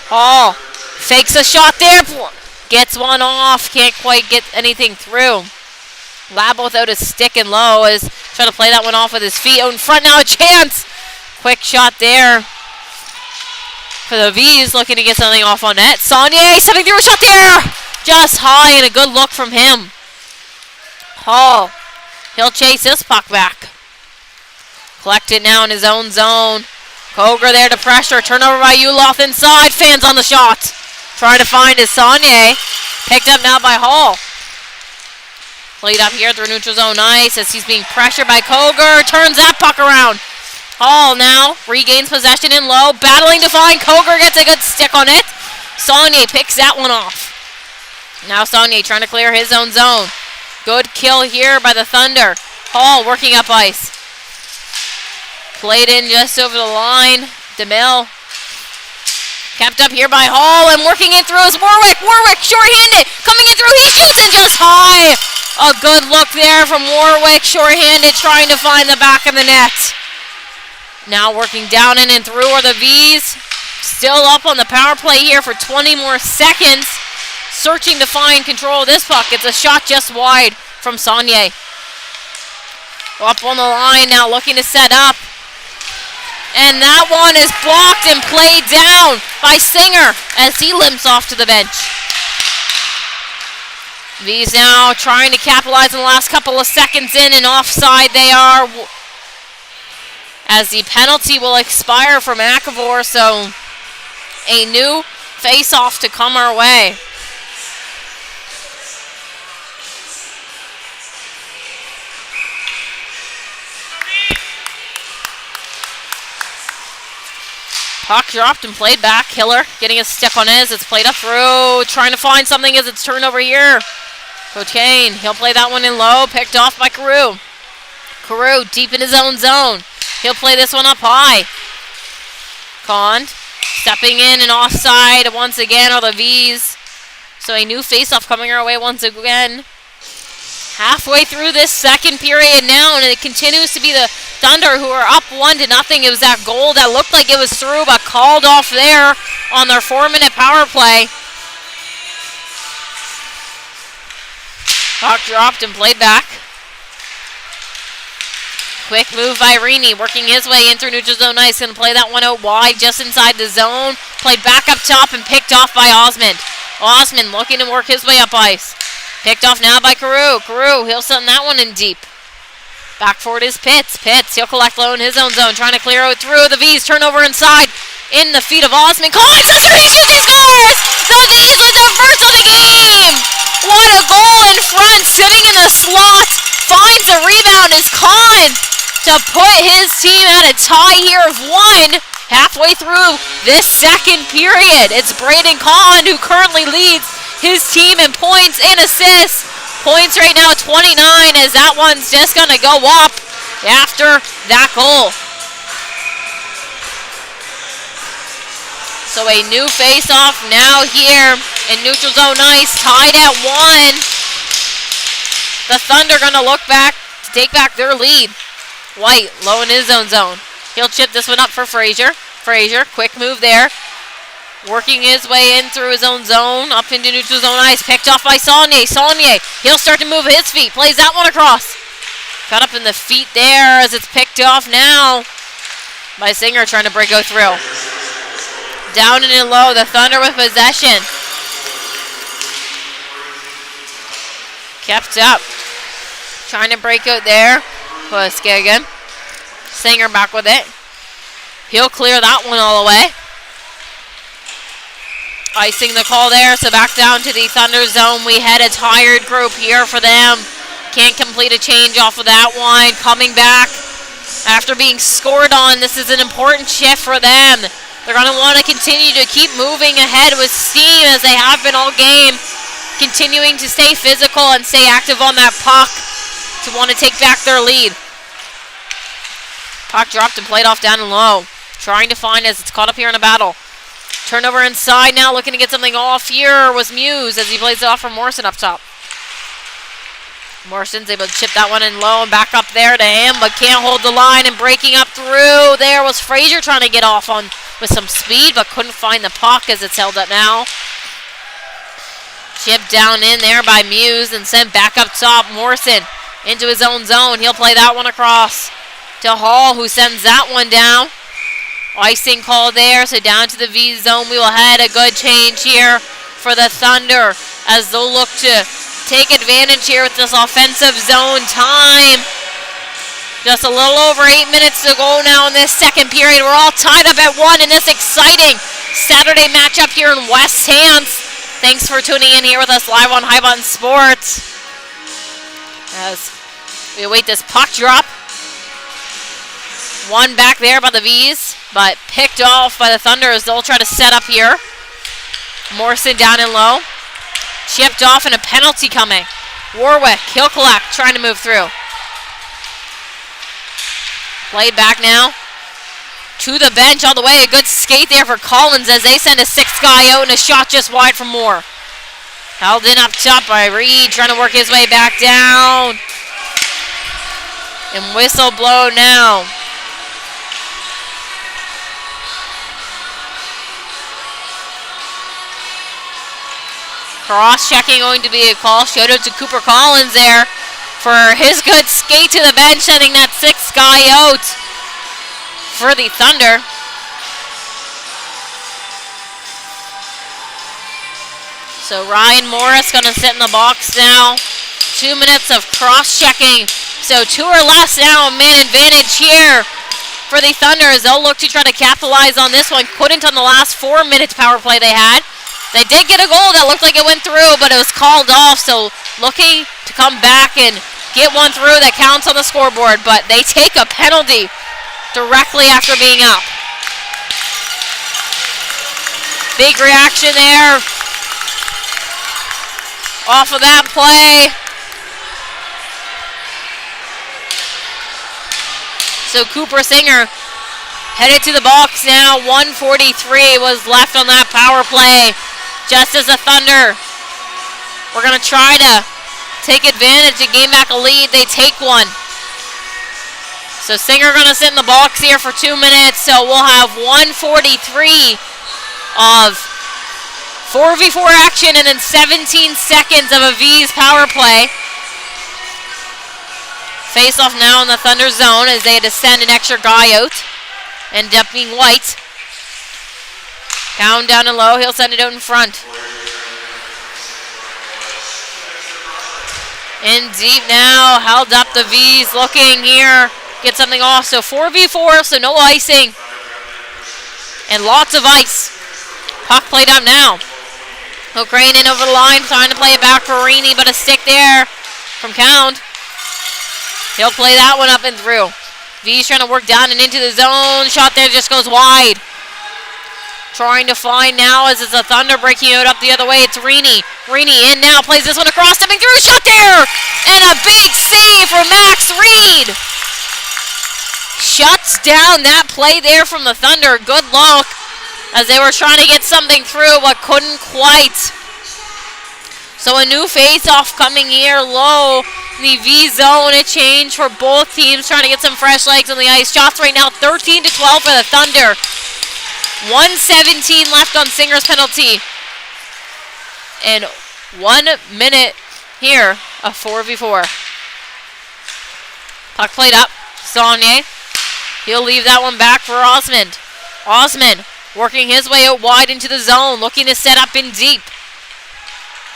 Speaker 1: Hall fakes a shot there. Gets one off. Can't quite get anything through. Lab without a stick and low is trying to play that one off with his feet. Out in front now, a chance. Quick shot there for the V's, looking to get something off on net. Saunier stepping through, a shot there. Just high and a good look from him. Hall, he'll chase this puck back. Collect it now in his own zone. Koger there to pressure. Turnover by Ulof inside. Fans on the shot. Trying to find his Saunier. Picked up now by Hall. Played up here through neutral zone ice as he's being pressured by Koger. Turns that puck around. Hall now regains possession in low. Battling to find Koger. Gets a good stick on it. Saunier picks that one off. Now Saunier trying to clear his own zone. Good kill here by the Thunder. Hall working up ice. Played in just over the line. DeMille kept up here by Hall and working it through is Warwick. Warwick shorthanded. Coming in through. He shoots and just high. A good look there from Warwick. Shorthanded trying to find the back of the net. Now working down in and through are the V's. Still up on the power play here for 20 more seconds. Searching to find control of this puck. It's a shot just wide from Saunier. Up on the line now, looking to set up. And that one is blocked and played down by Singer as he limps off to the bench. V's now trying to capitalize in the last couple of seconds in, and offside they are, as the penalty will expire for McAvoy, so a new face-off to come our way. Puck dropped and played back. Hiller getting a stick on it as it's played up through. Trying to find something as it's turned over here. Cocaine, he'll play that one in low. Picked off by Carew. Carew deep in his own zone. He'll play this one up high. Cond stepping in and offside once again are the V's. So a new face-off coming our way once again. Halfway through this second period now, and it continues to be the Thunder who are up 1-0. It was that goal that looked like it was through, but called off there on their 4-minute power play. Puck dropped and played back. Quick move by Rini, working his way in through neutral zone ice. Going to play that one out wide, just inside the zone. Played back up top and picked off by Osmond. Osmond looking to work his way up ice. Picked off now by Carew. Carew, he'll send that one in deep. Back forward is Pitts. Pitts, he'll collect low in his own zone, trying to clear out through the V's. Turnover inside in the feet of Osman. Collins does it, he shoots, he scores! The V's with their first of the game! What a goal in front, sitting in the slot. Finds a rebound is Kahn to put his team at a tie here of 1 halfway through this second period. It's Braden Kahn who currently leads his team in points and assists. Points right now 29 as that one's just going to go up after that goal. So a new face-off now here in neutral zone ice, tied at 1. The Thunder going to look back to take back their lead. White low in his own zone. He'll chip this one up for Frazier. Frazier, quick move there. Working his way in through his own zone, up into neutral zone ice. Picked off by Saulnier. Saulnier, he'll start to move his feet. Plays that one across. Cut up in the feet there as it's picked off now by Singer trying to break out through. Down and in low, the Thunder with possession. Kept up. Trying to break out there. Again. Singer back with it. He'll clear that one all the way. Icing the call there, so back down to the Thunder zone. We had a tired group here for them. Can't complete a change off of that one. Coming back after being scored on. This is an important shift for them. They're going to want to continue to keep moving ahead with steam as they have been all game. Continuing to stay physical and stay active on that puck to want to take back their lead. Puck dropped and played off down and low. Trying to find as it's caught up here in a battle. Turnover inside now, looking to get something off here was Muse as he plays it off from Morrison up top. Morrison's able to chip that one in low and back up there to him, but can't hold the line, and breaking up through there was Frazier trying to get off on with some speed, but couldn't find the puck as it's held up now. Chipped down in there by Muse and sent back up top. Morrison into his own zone. He'll play that one across to Hall, who sends that one down. Icing call there, so down to the V zone. We will head a good change here for the Thunder as they'll look to take advantage here with this offensive zone time. Just a little over 8 minutes to go now in this second period. We're all tied up at 1 in this exciting Saturday matchup here in West Hants. Thanks for tuning in here with us live on High Button Sports as we await this puck drop. One back there by the V's, but picked off by the Thunder as they'll try to set up here. Morrison down and low. Chipped off and a penalty coming. Warwick, he'll collect, trying to move through. Played back now to the bench all the way. A good skate there for Collins as they send a sixth guy out and a shot just wide for Moore. Held in up top by Reed, trying to work his way back down. And whistle blow now. Cross-checking going to be a call. Shout out to Cooper Collins there for his good skate to the bench, sending that sixth guy out for the Thunder. So Ryan Morris going to sit in the box now. 2 minutes of cross-checking. So 2 or less now, a man advantage here for the Thunder as they'll look to try to capitalize on this one. Couldn't on the last 4 minutes power play they had. They did get a goal that looked like it went through, but it was called off, so looking to come back and get one through that counts on the scoreboard, but they take a penalty directly after being up. Big reaction there off of that play. So Cooper Singer headed to the box now. 1:43 was left on that power play. Just as the Thunder we're going to try to take advantage and gain back a lead, they take one. So Singer going to sit in the box here for 2 minutes. So we'll have 1:43 of 4v4 action and then 17 seconds of a V's power play. Face off now in the Thunder zone as they had to send an extra guy out. End up being White. Down and low, he'll send it out in front. In deep now, held up the V's, looking here, get something off. So 4v4, so no icing. And lots of ice. Puck played up now. O'Crane in over the line, trying to play it back for Rini, but a stick there from Count. He'll play that one up and through. V's trying to work down and into the zone. Shot there just goes wide. Trying to find now as it's a Thunder breaking it up the other way. It's Rini. Rini in now, plays this one across, stepping through, shot there! And a big save for Max Reed. Shuts down that play there from the Thunder. Good luck as they were trying to get something through but couldn't quite. So a new face-off coming here low in the V zone. A change for both teams trying to get some fresh legs on the ice. Shots right now 13-12 for the Thunder. 1:17 left on Singer's penalty. And 1 minute here of 4v4. Puck played up. Saunier. He'll leave that one back for Osmond. Osmond working his way out wide into the zone. Looking to set up in deep.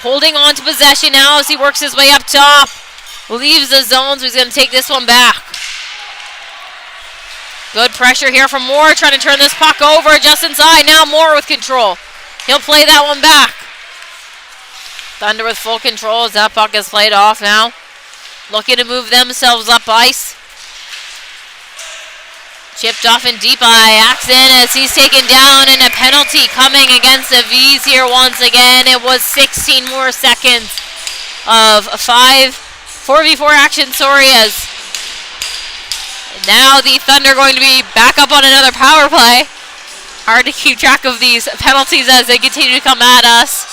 Speaker 1: Holding on to possession now as he works his way up top. Leaves the zone, so he's going to take this one back. Good pressure here from Moore, trying to turn this puck over just inside. Now Moore with control. He'll play that one back. Thunder with full control as that puck is played off now. Looking to move themselves up ice. Chipped off in deep by Axon as he's taken down, and a penalty coming against the V's here once again. It was 16 more seconds of 4v4 action, as now the Thunder going to be back up on another power play. Hard to keep track of these penalties as they continue to come at us.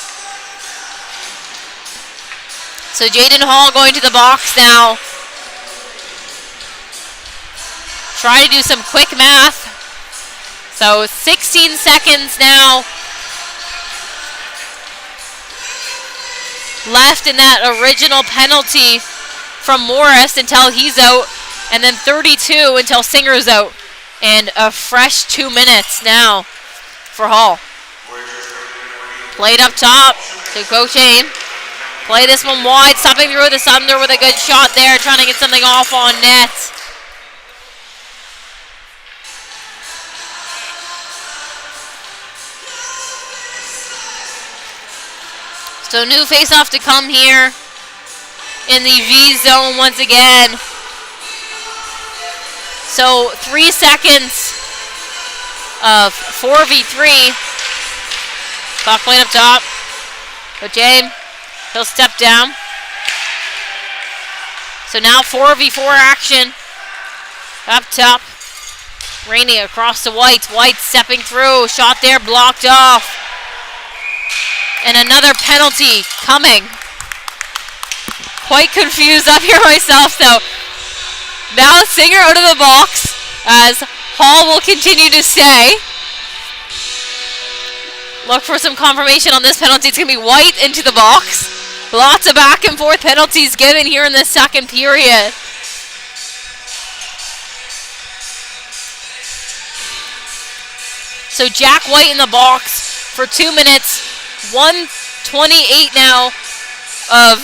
Speaker 1: So Jaden Hall going to the box now. Try to do some quick math. So 16 seconds now left in that original penalty from Morris until he's out, and then 32 until Singer's out, and a fresh 2 minutes now for Hall. Played up top to Cochain. Play this one wide, stopping through the Thunder with a good shot there, trying to get something off on net. So new face-off to come here in the V zone once again. So 3 seconds of 4v3. Puck played up top. But James, he'll step down. So now 4v4 action. Up top. Rainey across to White. White stepping through. Shot there, blocked off. And another penalty coming. Quite confused up here myself, though. Now Singer out of the box as Hall will continue to stay. Look for some confirmation on this penalty. It's going to be White into the box. Lots of back and forth penalties given here in the second period. So Jack White in the box for 2 minutes. 1:28 now of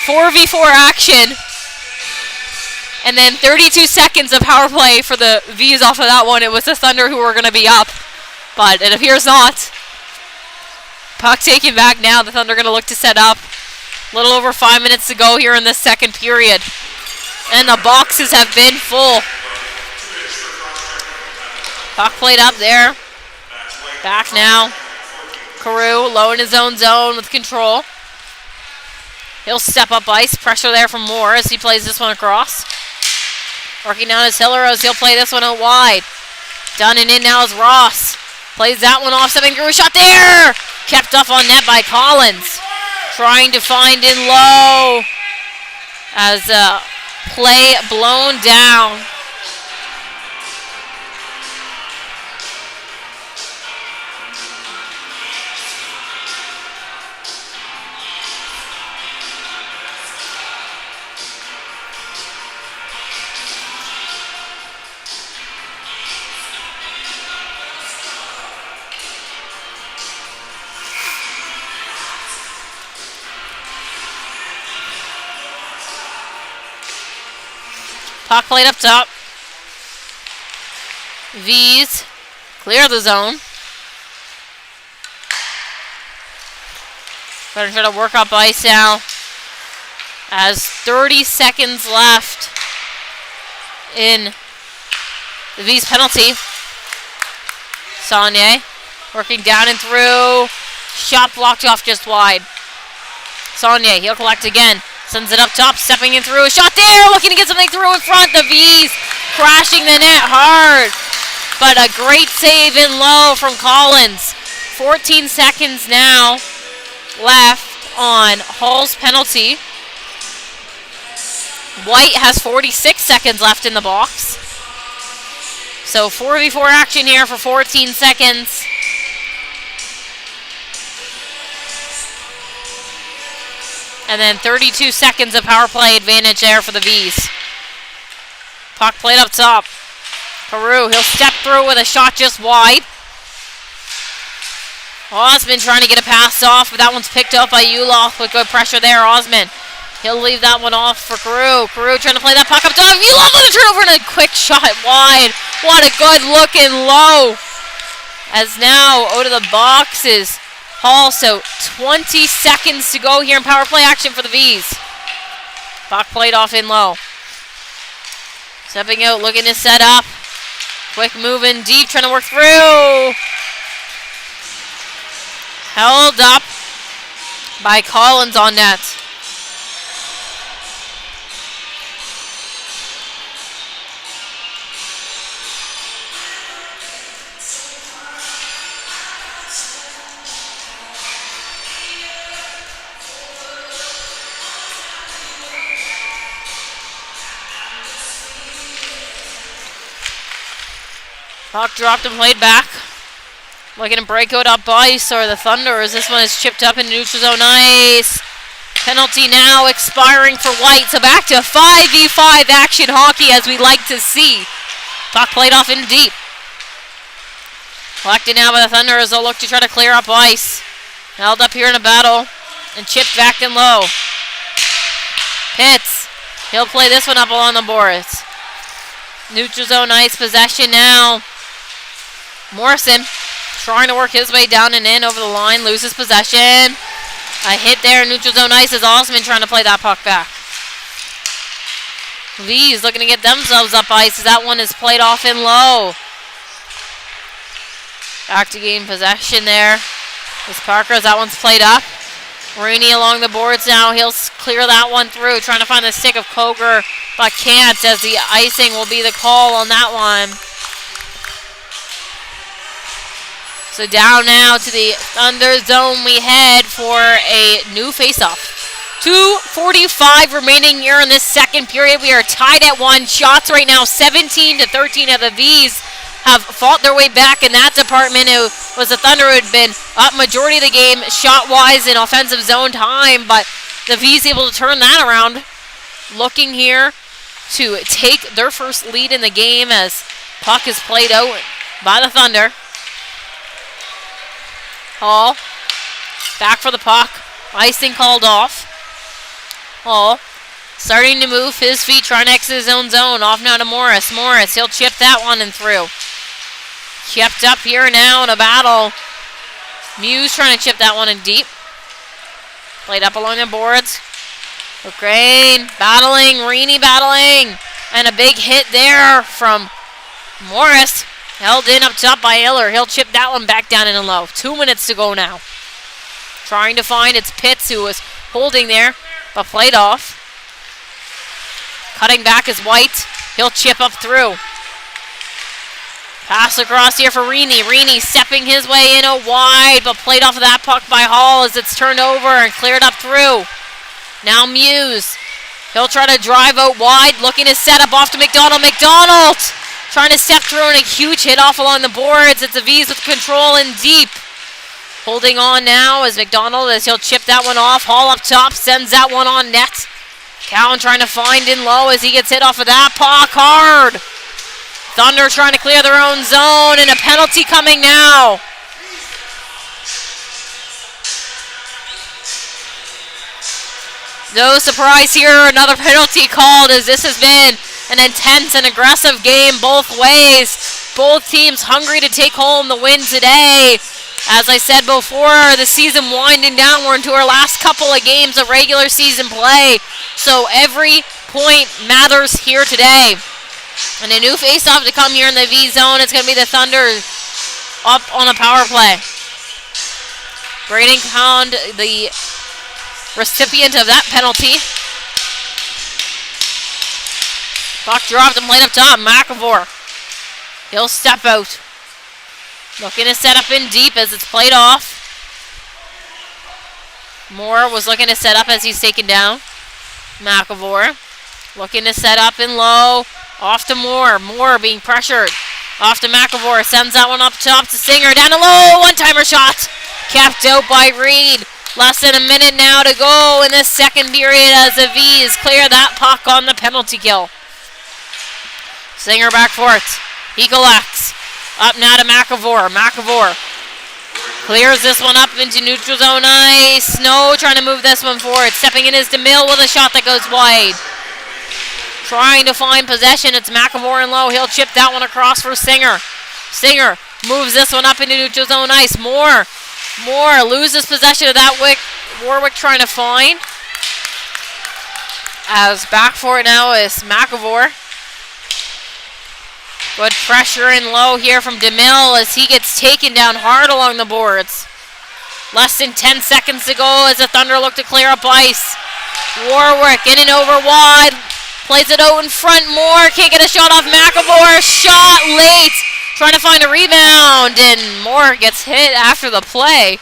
Speaker 1: 4v4 action. And then 32 seconds of power play for the V's off of that one. It was the Thunder who were going to be up, but it appears not. Puck taken back now. The Thunder going to look to set up. A little over 5 minutes to go here in this second period. And the boxes have been full. Puck played up there. Back now. Carew low in his own zone with control. He'll step up ice. Pressure there from Moore as he plays this one across. Working down his Hiller as he'll play this one out wide. Done and in now is Ross. Plays that one off, stepping through a shot there! Kept off on net by Collins. Trying to find in low as play blown down. Puck played up top. V's clear the zone. Better try to work up ice now. As 30 seconds left in the V's penalty. Saunier working down and through. Shot blocked off just wide. Saunier, he'll collect again. Sends it up top, stepping in through. A shot there, looking to get something through in front. The V's crashing the net hard. But a great save in low from Collins. 14 seconds now left on Hall's penalty. White has 46 seconds left in the box. So 4v4 action here for 14 seconds. And then 32 seconds of power play advantage there for the V's. Puck played up top. Carew, he'll step through with a shot just wide. Osman trying to get a pass off, but that one's picked up by Ulof with good pressure there. Osman, he'll leave that one off for Carew. Carew trying to play that puck up top. Ulof with a turnover and a quick shot wide. What a good looking low. As now out of the box is Hall, so 20 seconds to go here in power play action for the V's. Puck played off in low. Stepping out, looking to set up. Quick moving deep, trying to work through. Held up by Collins on net. Puck dropped and played back. Looking to break out up ice, or the Thunder, as this one is chipped up into neutral zone ice. Penalty now expiring for White, so back to 5v5 action hockey as we like to see. Puck played off in deep. Collected now by the Thunder as they'll look to try to clear up ice. Held up here in a battle and chipped back and low. Pitts, he'll play this one up along the boards. Neutral zone ice possession now. Morrison trying to work his way down and in over the line, loses possession. A hit there in neutral zone ice as Osman trying to play that puck back. V's looking to get themselves up ice as that one is played off in low. Back to gain possession there. This Parker as that one's played up. Rooney along the boards now. He'll clear that one through, trying to find the stick of Koger, but can't, as the icing will be the call on that one. So down now to the Thunder zone we head for a new faceoff. 2:45 remaining here in this second period. We are tied at 1. Shots right now 17-13 of the V's have fought their way back in that department. It was the Thunder who had been up majority of the game shot-wise in offensive zone time, but the V's able to turn that around. Looking here to take their first lead in the game as puck is played out by the Thunder. Hall, back for the puck. Icing called off. Hall, starting to move his feet, trying to exit his own zone. Off now to Morris. Morris, he'll chip that one and through. Chipped up here now in a battle. Muse trying to chip that one in deep. Played up along the boards. Ukraine battling, Reaney battling. And a big hit there from Morris. Held in up top by Hiller. He'll chip that one back down in a low. 2 minutes to go now. Trying to find it's Pitts who was holding there, but played off. Cutting back is White. He'll chip up through. Pass across here for Reaney. Reaney stepping his way in a wide, but played off of that puck by Hall as it's turned over and cleared up through. Now Muse. He'll try to drive out wide, looking to set up off to McDonald. McDonald trying to step through and a huge hit off along the boards. It's the V's with control and deep. Holding on now as McDonald, as he'll chip that one off. Hall up top, sends that one on net. Cowan trying to find in low as he gets hit off of that puck hard. Thunder trying to clear their own zone, and a penalty coming now. No surprise here, another penalty called as this has been An intense and aggressive game both ways. Both teams hungry to take home the win today. As I said before, the season winding down. We're into our last couple of games of regular season play. So every point matters here today. And a new face-off to come here in the V zone. It's going to be the Thunder up on a power play. Braden Pound, the recipient of that penalty. Puck dropped and played up top. McAvoy. He'll step out. Looking to set up in deep as it's played off. Moore was looking to set up as he's taken down. McAvoy looking to set up in low. Off to Moore. Moore being pressured. Off to McAvoy. Sends that one up top to Singer. Down to low. One-timer shot. Kept out by Reed. Less than a minute now to go in this second period as the V's clear that puck on the penalty kill. Singer back for it. He collects. Up now to McAvoy. McAvoy clears this one up into neutral zone ice. Snow trying to move this one forward. Stepping in is DeMille with a shot that goes wide. Trying to find possession. It's McAvoy in low. He'll chip that one across for Singer. Singer moves this one up into neutral zone ice. Moore loses possession of that. Warwick trying to find. As back for it now is McAvoy. Good pressure in low here from DeMille as he gets taken down hard along the boards. Less than 10 seconds to go as the Thunder look to clear up ice. Warwick in and over wide. Plays it out in front. Moore can't get a shot off McAvoy. Shot late. Trying to find a rebound. And Moore gets hit after the play.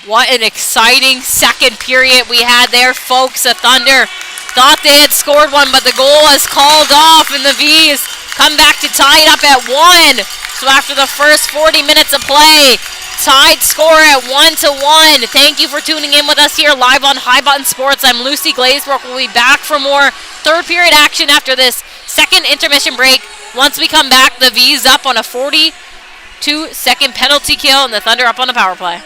Speaker 1: What an exciting second period we had there, folks. The Thunder thought they had scored one, but the goal was called off, and the V's come back to tie it up at 1. So after the first 40 minutes of play, tied score at 1-1. Thank you for tuning in with us here live on High Button Sports. I'm Lucy Glazebrook. We'll be back for more third period action after this second intermission break. Once we come back, the V's up on a 42-second penalty kill, and the Thunder up on a power play.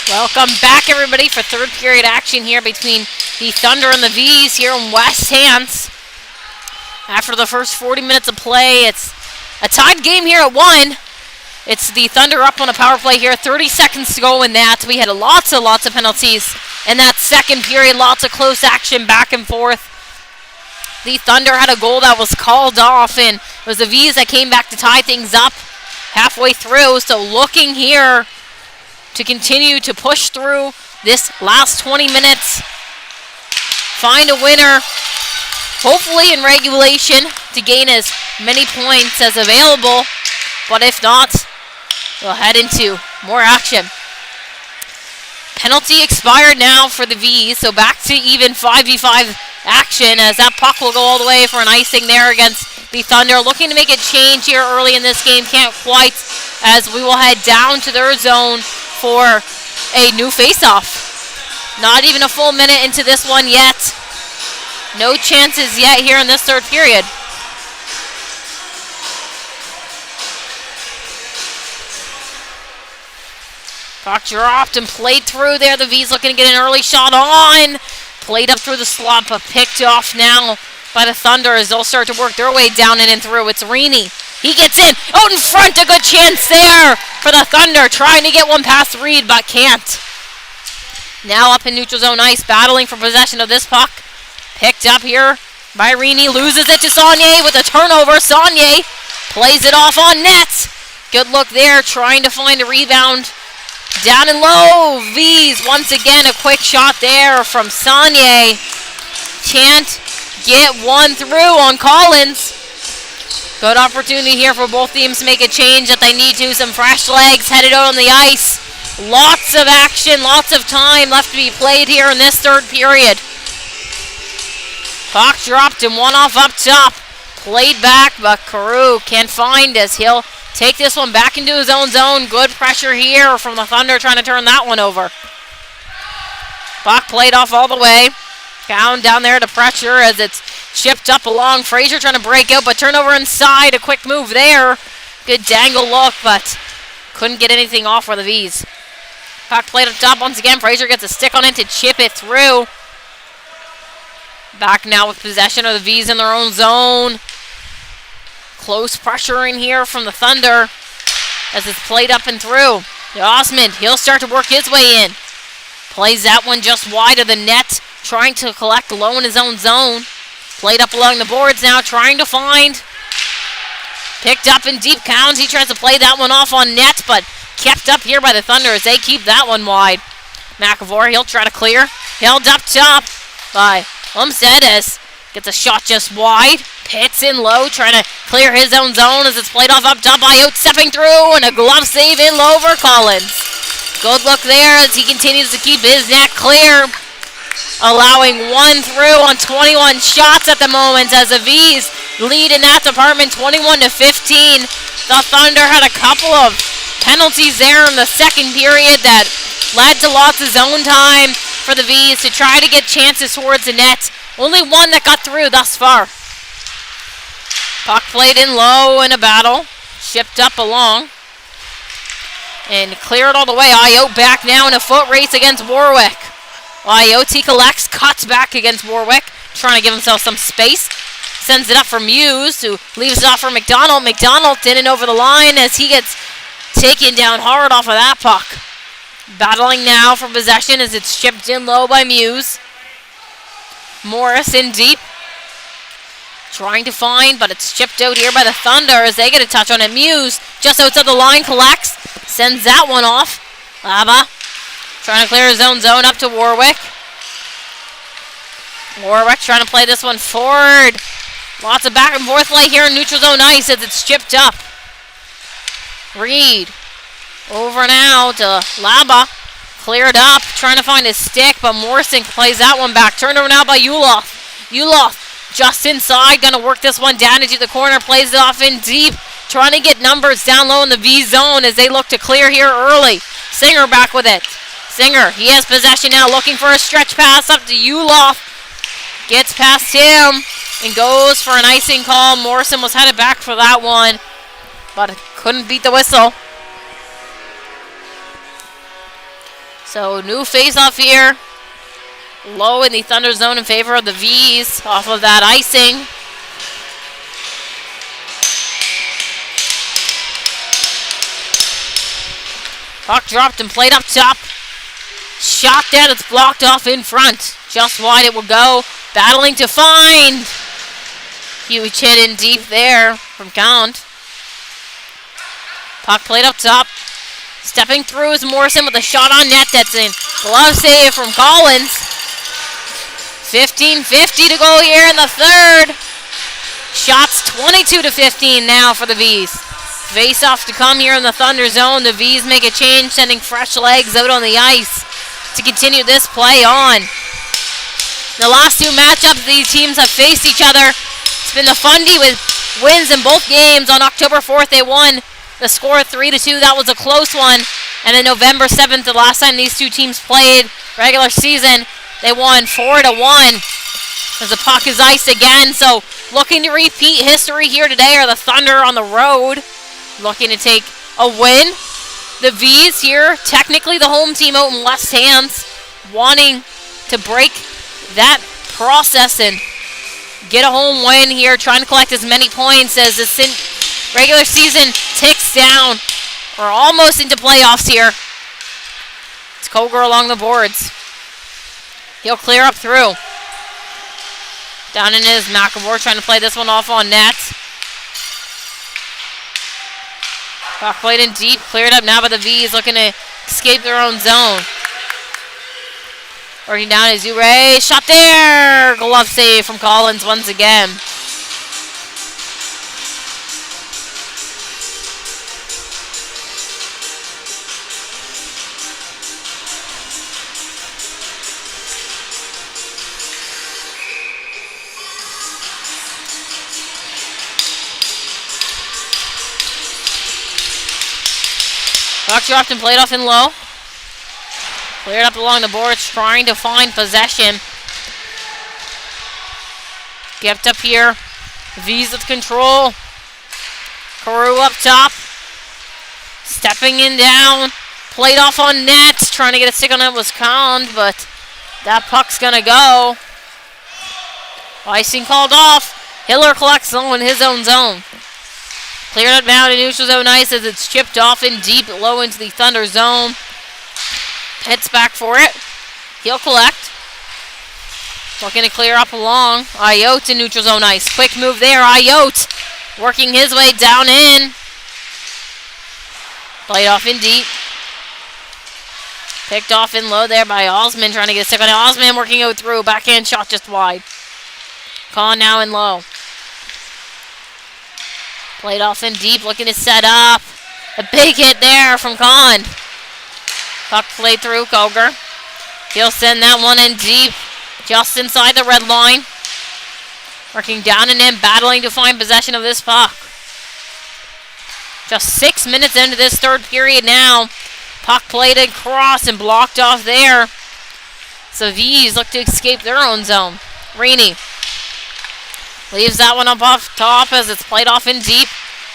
Speaker 1: Welcome back, everybody, for third period action here between the Thunder and the V's here in West Hants. After the first 40 minutes of play, it's a tied game here at 1. It's the Thunder up on a power play here. 30 seconds to go in that. We had lots of penalties in that second period. Lots of close action back and forth. The Thunder had a goal that was called off, and it was the V's that came back to tie things up halfway through. So looking here to continue to push through this last 20 minutes. Find a winner, hopefully in regulation, to gain as many points as available. But if not, we'll head into more action. Penalty expired now for the V's, so back to even 5v5 action as that puck will go all the way for an icing there against the Thunder. Looking to make a change here early in this game. Can't quite, as we will head down to their zone for a new face-off. Not even a full minute into this one yet. No chances yet here in this third period. Puck dropped and played through there. The V's looking to get an early shot on. Played up through the slot, but picked off now by the Thunder as they'll start to work their way down and through. It's Reaney. He gets in. Out in front. A good chance there for the Thunder. Trying to get one past Reed, but can't. Now up in neutral zone ice, battling for possession of this puck. Picked up here by Reaney. Loses it to Saunier with a turnover. Saunier plays it off on net. Good look there. Trying to find a rebound. Down and low. V's once again. A quick shot there from Saunier. Can't get one through on Collins. Good opportunity here for both teams to make a change that they need to. Some fresh legs headed out on the ice. Lots of action, lots of time left to be played here in this third period. Puck dropped and one off up top. Played back, but Carew can't find as he'll take this one back into his own zone. Good pressure here from the Thunder trying to turn that one over. Puck played off all the way. Down there to pressure as it's chipped up along. Fraser trying to break out, but turnover inside. A quick move there. Good dangle look, but couldn't get anything off for the V's. Puck played up top once again. Fraser gets a stick on it to chip it through. Back now with possession of the V's in their own zone. Close pressure in here from the Thunder as it's played up and through. Osmond, he'll start to work his way in. Plays that one just wide of the net. Trying to collect low in his own zone. Played up along the boards now, trying to find. Picked up in deep counts. He tries to play that one off on net, but kept up here by the Thunder as they keep that one wide. McAvoy, he'll try to clear. Held up top by Umstead as gets a shot just wide. Hits in low, trying to clear his own zone as it's played off up top by Oates, stepping through, and a glove save in low for Collins. Good look there as he continues to keep his net clear. Allowing one through on 21 shots at the moment as the V's lead in that department 21-15. The Thunder had a couple of penalties there in the second period that led to lots of zone time for the V's to try to get chances towards the net. Only one that got through thus far. Puck played in low in a battle. Shipped up along. And cleared all the way. Ayotte back now in a foot race against Warwick. Ayotte collects, cuts back against Warwick, trying to give himself some space. Sends it up for Muse, who leaves it off for McDonald. McDonald in and over the line as he gets taken down hard off of that puck. Battling now for possession as it's chipped in low by Muse. Morris in deep. Trying to find, but it's chipped out here by the Thunder as they get a touch on it. Muse just outside the line, collects, sends that one off. Laba trying to clear his own zone up to Warwick. Warwick trying to play this one forward. Lots of back and forth play here in neutral zone ice as it's chipped up. Reed over now to Laba. Cleared up, trying to find his stick, but Morrison plays that one back. Turned over now by Ulof. Ulof just inside, gonna work this one down into the corner, plays it off in deep, trying to get numbers down low in the V zone as they look to clear here early. Singer back with it. Singer, he has possession now, looking for a stretch pass up to Ulof. Gets past him and goes for an icing call. Morrison was headed back for that one, but couldn't beat the whistle. So new face-off here. Low in the Thunder zone in favor of the V's off of that icing. Puck dropped and played up top. Shot there that's blocked off in front. Just wide it will go. Battling to find. Huge hit in deep there from Count. Puck played up top. Stepping through is Morrison with a shot on net. That's in. Glove save from Collins. 15:50 to go here in the third. Shots 22-15 now for the V's. Face off to come here in the Thunder zone. The V's make a change, sending fresh legs out on the ice to continue this play on. The last two matchups these teams have faced each other. It's been the Fundy with wins in both games. On October 4th, they won the score 3-2. That was a close one. And then November 7th, the last time these two teams played regular season, they won 4-1. As the puck is iced again. So looking to repeat history here today are the Thunder on the road. Looking to take a win. The V's here, technically the home team out in West hands, wanting to break that process and get a home win here, trying to collect as many points as the regular season ticks down. We're almost into playoffs here. It's Koger along the boards. He'll clear up through. Down in his McAvoy trying to play this one off on net. Puck played in deep, cleared up now by the V's, looking to escape their own zone. Working down is Ure, shot there! Glove save from Collins once again. Puck dropped and played off in low. Cleared up along the boards, trying to find possession. Kept up here. V's with control. Carew up top. Stepping in down. Played off on net. Trying to get a stick on it was Conn, but that puck's going to go. Icing called off. Hiller collects in his own zone. Cleared up now to neutral zone ice as it's chipped off in deep, low into the Thunder zone. Hits back for it. He'll collect. Looking to clear up along. Ayotte in neutral zone ice. Quick move there. Ayotte working his way down in. Played off in deep. Picked off in low there by Osman, trying to get a stick on it. Osman working out through. Backhand shot just wide. Conn now in low. Played off in deep, looking to set up. A big hit there from Conn. Puck played through Koger. He'll send that one in deep, just inside the red line. Working down and in, battling to find possession of this puck. Just 6 minutes into this third period now. Puck played across and blocked off there. So V's look to escape their own zone. Reaney leaves that one up off top as it's played off in deep.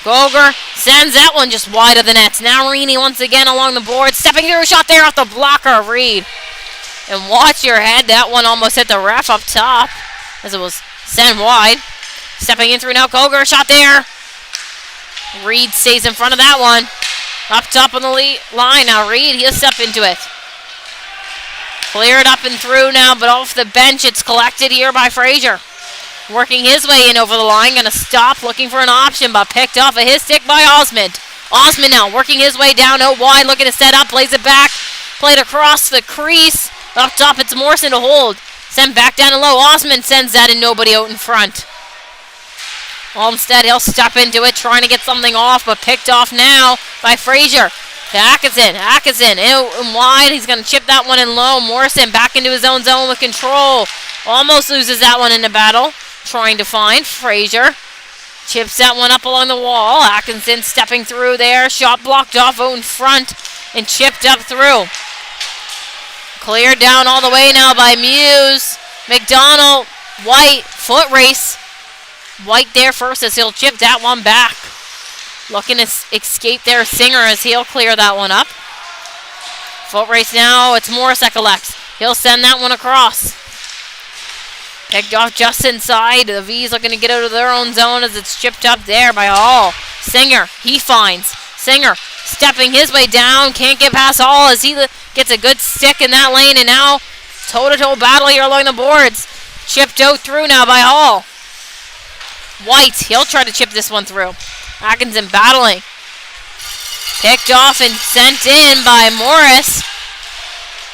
Speaker 1: Koger sends that one just wide of the nets. Now Reaney once again along the board. Stepping through a shot there off the blocker of Reed. And watch your head. That one almost hit the ref up top as it was sent wide. Stepping in through now. Koger shot there. Reed stays in front of that one. Up top on the line. Now Reed, he'll step into it. Cleared up and through now, but off the bench it's collected here by Frazier. Working his way in over the line. Going to stop looking for an option, but picked off of his stick by Osmond. Osmond now working his way down out wide, looking to set up, plays it back. Played across the crease. Up top it's Morrison to hold. Sent back down and low. Osmond sends that and nobody out in front. Olmstead, he'll step into it, trying to get something off, but picked off now by Frazier. To Atkinson. Atkinson out and wide. He's going to chip that one in low. Morrison back into his own zone with control. Almost loses that one in the battle. Trying to find Frazier. Chips that one up along the wall. Atkinson stepping through there. Shot blocked off out in front and chipped up through. Cleared down all the way now by Muse. McDonald, White, foot race. White there first as he'll chip that one back. Looking to escape there, Singer, as he'll clear that one up. Foot race now. It's Morris that collects. He'll send that one across. Picked off just inside. The V's looking to get out of their own zone as it's chipped up there by Hall. Singer, he finds. Singer stepping his way down. Can't get past Hall as he gets a good stick in that lane. And now toe-to-toe battle here along the boards. Chipped out through now by Hall. White, he'll try to chip this one through. Atkinson battling. Picked off and sent in by Morris.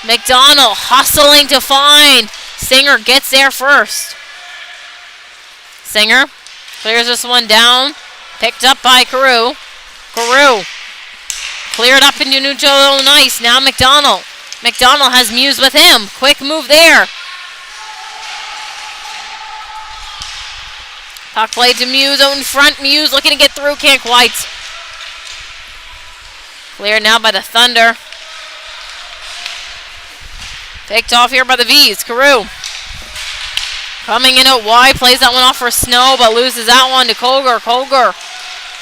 Speaker 1: McDonald hustling to find. Singer gets there first. Singer clears this one down. Picked up by Carew. Carew cleared up into neutral. Nice. Now McDonald. McDonald has Muse with him. Quick move there. Puck played to Muse out in front. Muse looking to get through. Can't quite. Cleared now by the Thunder. Picked off here by the V's. Carew coming in out wide. Plays that one off for Snow, but loses that one to Colger. Colger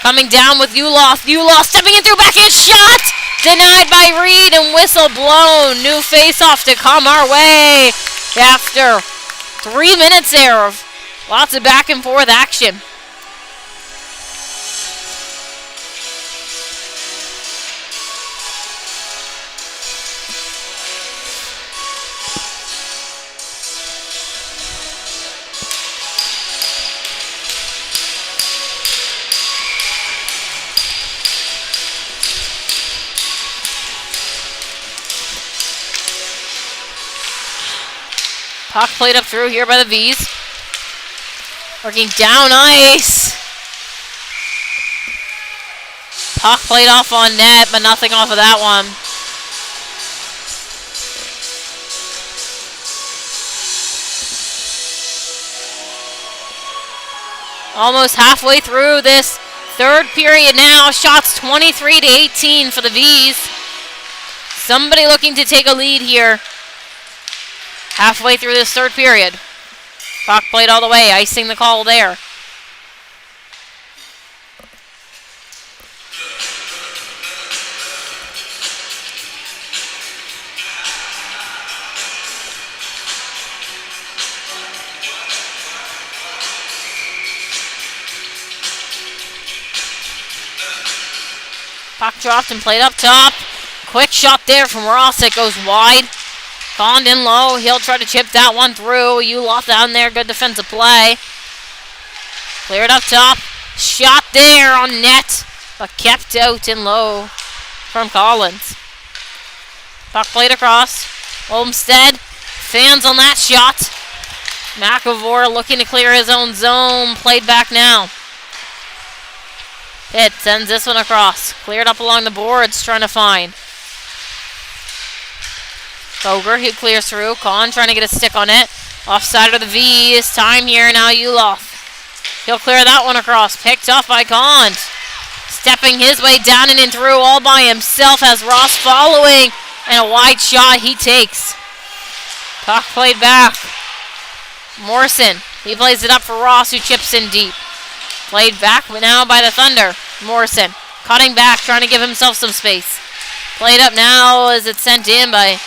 Speaker 1: coming down with Uloth. Uloth stepping in through backhand shot. Denied by Reed and whistle blown. New face-off to come our way after 3 minutes there of lots of back and forth action. Puck played up through here by the V's. Working down ice. Puck played off on net, but nothing off of that one. Almost halfway through this third period now. Shots 23-18 for the V's. Somebody looking to take a lead here. Halfway through this third period. Puck played all the way, icing the call there. Puck dropped and played up top. Quick shot there from Ross. It goes wide. Conned in low. He'll try to chip that one through. Uloth down there. Good defensive play. Cleared up top. Shot there on net, but kept out in low from Collins. Puck played across. Olmstead. Fans on that shot. McAvoy looking to clear his own zone. Played back now. Pitt sends this one across. Cleared up along the boards. Trying to find Koger, he clears through. Con trying to get a stick on it. Offside of the V. It's time here now. Uloth. He'll clear that one across. Picked off by Con. Stepping his way down and in through all by himself as Ross following. And a wide shot he takes. Puck played back. Morrison. He plays it up for Ross who chips in deep. Played back now by the Thunder. Morrison cutting back, trying to give himself some space. Played up now as it's sent in by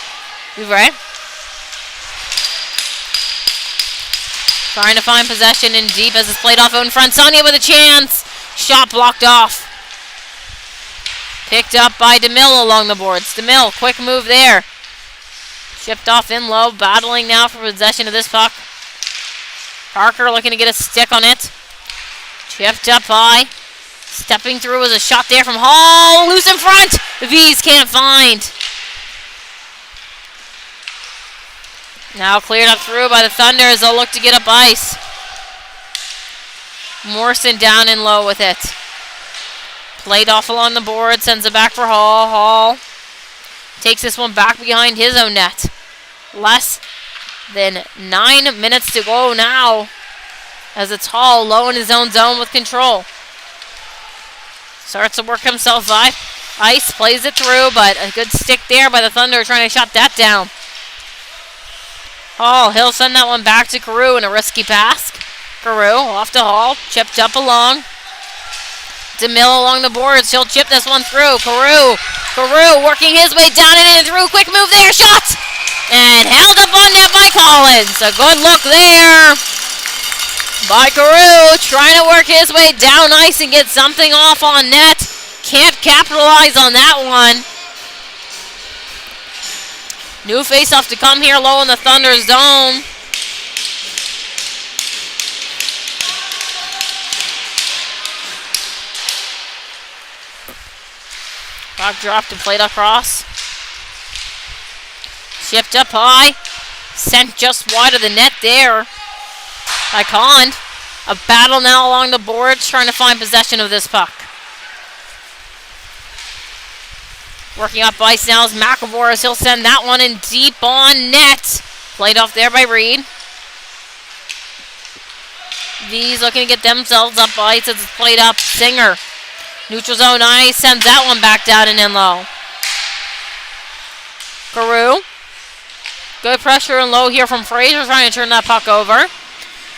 Speaker 1: Ouvray. Trying to find possession in deep as it's played off out in front. Sonia with a chance. Shot blocked off. Picked up by DeMille along the boards. DeMille, quick move there. Shipped off in low. Battling now for possession of this puck. Parker looking to get a stick on it. Chipped up high. Stepping through was a shot there from Hall. Loose in front. The V's can't find. Now cleared up through by the Thunder as they'll look to get up ice. Morrison down and low with it. Played off along the board. Sends it back for Hall. Hall takes this one back behind his own net. Less than 9 minutes to go now as it's Hall low in his own zone with control. Starts to work himself by ice. Plays it through, but a good stick there by the Thunder trying to shut that down. Hall, he'll send that one back to Carew in a risky pass. Carew off to Hall, chipped up along. DeMille along the boards. He'll chip this one through. Carew working his way down and through. Quick move there. Shot! And held up on net by Collins. A good look there by Carew. Trying to work his way down ice and get something off on net. Can't capitalize on that one. New face-off to come here low in the Thunder zone. Puck dropped and played across. Chipped up high. Sent just wide of the net there by Kahn. A battle now along the boards trying to find possession of this puck. Working up ice now is McAvoy as he'll send that one in deep on net. Played off there by Reed. V's looking to get themselves up ice as it's played up. Singer. Neutral zone ice, sends that one back down and in low. Carew. Good pressure and low here from Fraser trying to turn that puck over.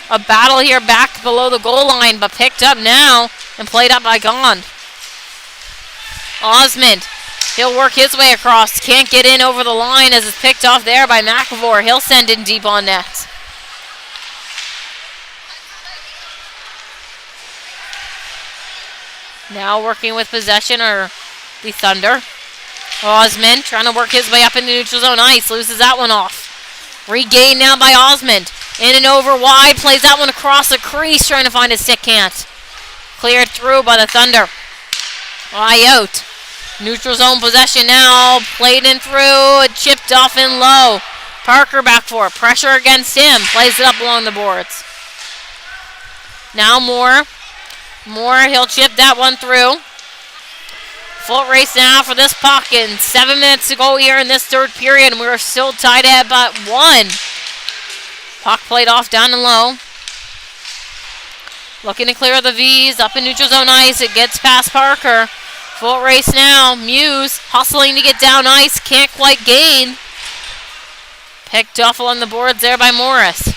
Speaker 1: A battle here back below the goal line, but picked up now and played up by Gond. Osmond. He'll work his way across. Can't get in over the line as it's picked off there by McAvoy. He'll send in deep on net. Now working with possession are the Thunder. Osmond trying to work his way up into neutral zone ice. Loses that one off. Regained now by Osmond. In and over wide. Plays that one across the crease. Trying to find his stick. Can't. Cleared through by the Thunder. Eye out. Neutral zone possession now. Played in through. Chipped off in low. Parker back for it. Pressure against him. Plays it up along the boards. Now Moore. He'll chip that one through. Full race now for this puck, and 7 minutes to go here in this third period, and we're still tied at but 1. Puck played off down and low. Looking to clear the V's up in neutral zone ice. It gets past Parker. Full race now. Muse hustling to get down ice. Can't quite gain. Picked off along the boards there by Morris.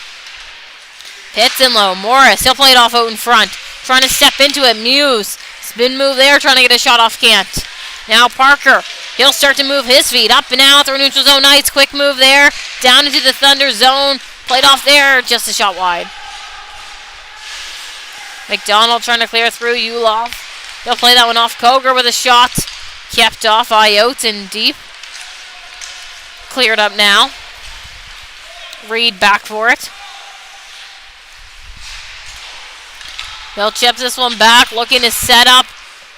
Speaker 1: Hits in low. Morris, he'll play it off out in front. Trying to step into it. Muse. Spin move there. Trying to get a shot off. Can't. Now Parker. He'll start to move his feet. Up and out through neutral zone ice. Quick move there. Down into the Thunder zone. Played off there. Just a shot wide. McDonald trying to clear through. Ulof. He'll play that one off. Koger with a shot. Kept off. Iotes in deep. Cleared up now. Reed back for it. They'll chip this one back. Looking to set up.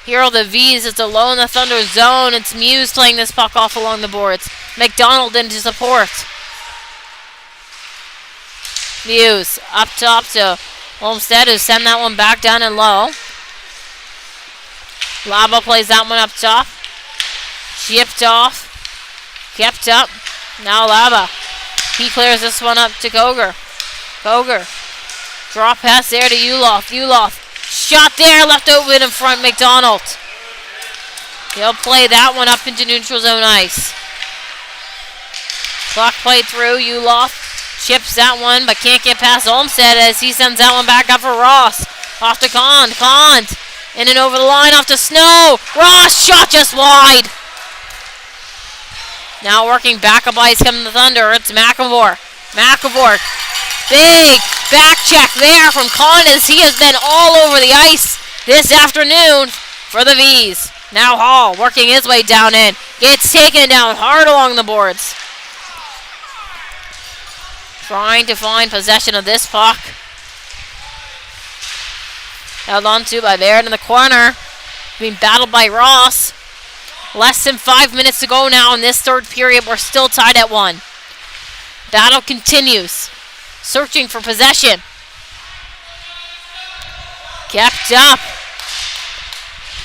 Speaker 1: Here are the V's. It's a low in the Thunder zone. It's Muse playing this puck off along the boards. McDonald in to support. Muse up top to Olmstead, who send that one back down and low. Laba plays that one up top. Chipped off. Kept up. Now Laba. He clears this one up to Koger. Koger. Drop pass there to Ulof. Ulof. Shot there. Left open in front. McDonald. He'll play that one up into neutral zone ice. Clock played through. Ulof. Chips that one, but can't get past Olmstead as he sends that one back up for Ross. Off to Kahn. Kahn. In and over the line. Off to Snow. Ross. Shot just wide. Now working back up ice coming the Thunder. It's McAvoy. McAvoy. Big back check there from Kahn as he has been all over the ice this afternoon for the V's. Now Hall working his way down in. Gets taken down hard along the boards. Trying to find possession of this puck. Held on to by Baird in the corner. Being battled by Ross. Less than 5 minutes to go now in this third period. We're still tied at 1. Battle continues. Searching for possession. Kept up.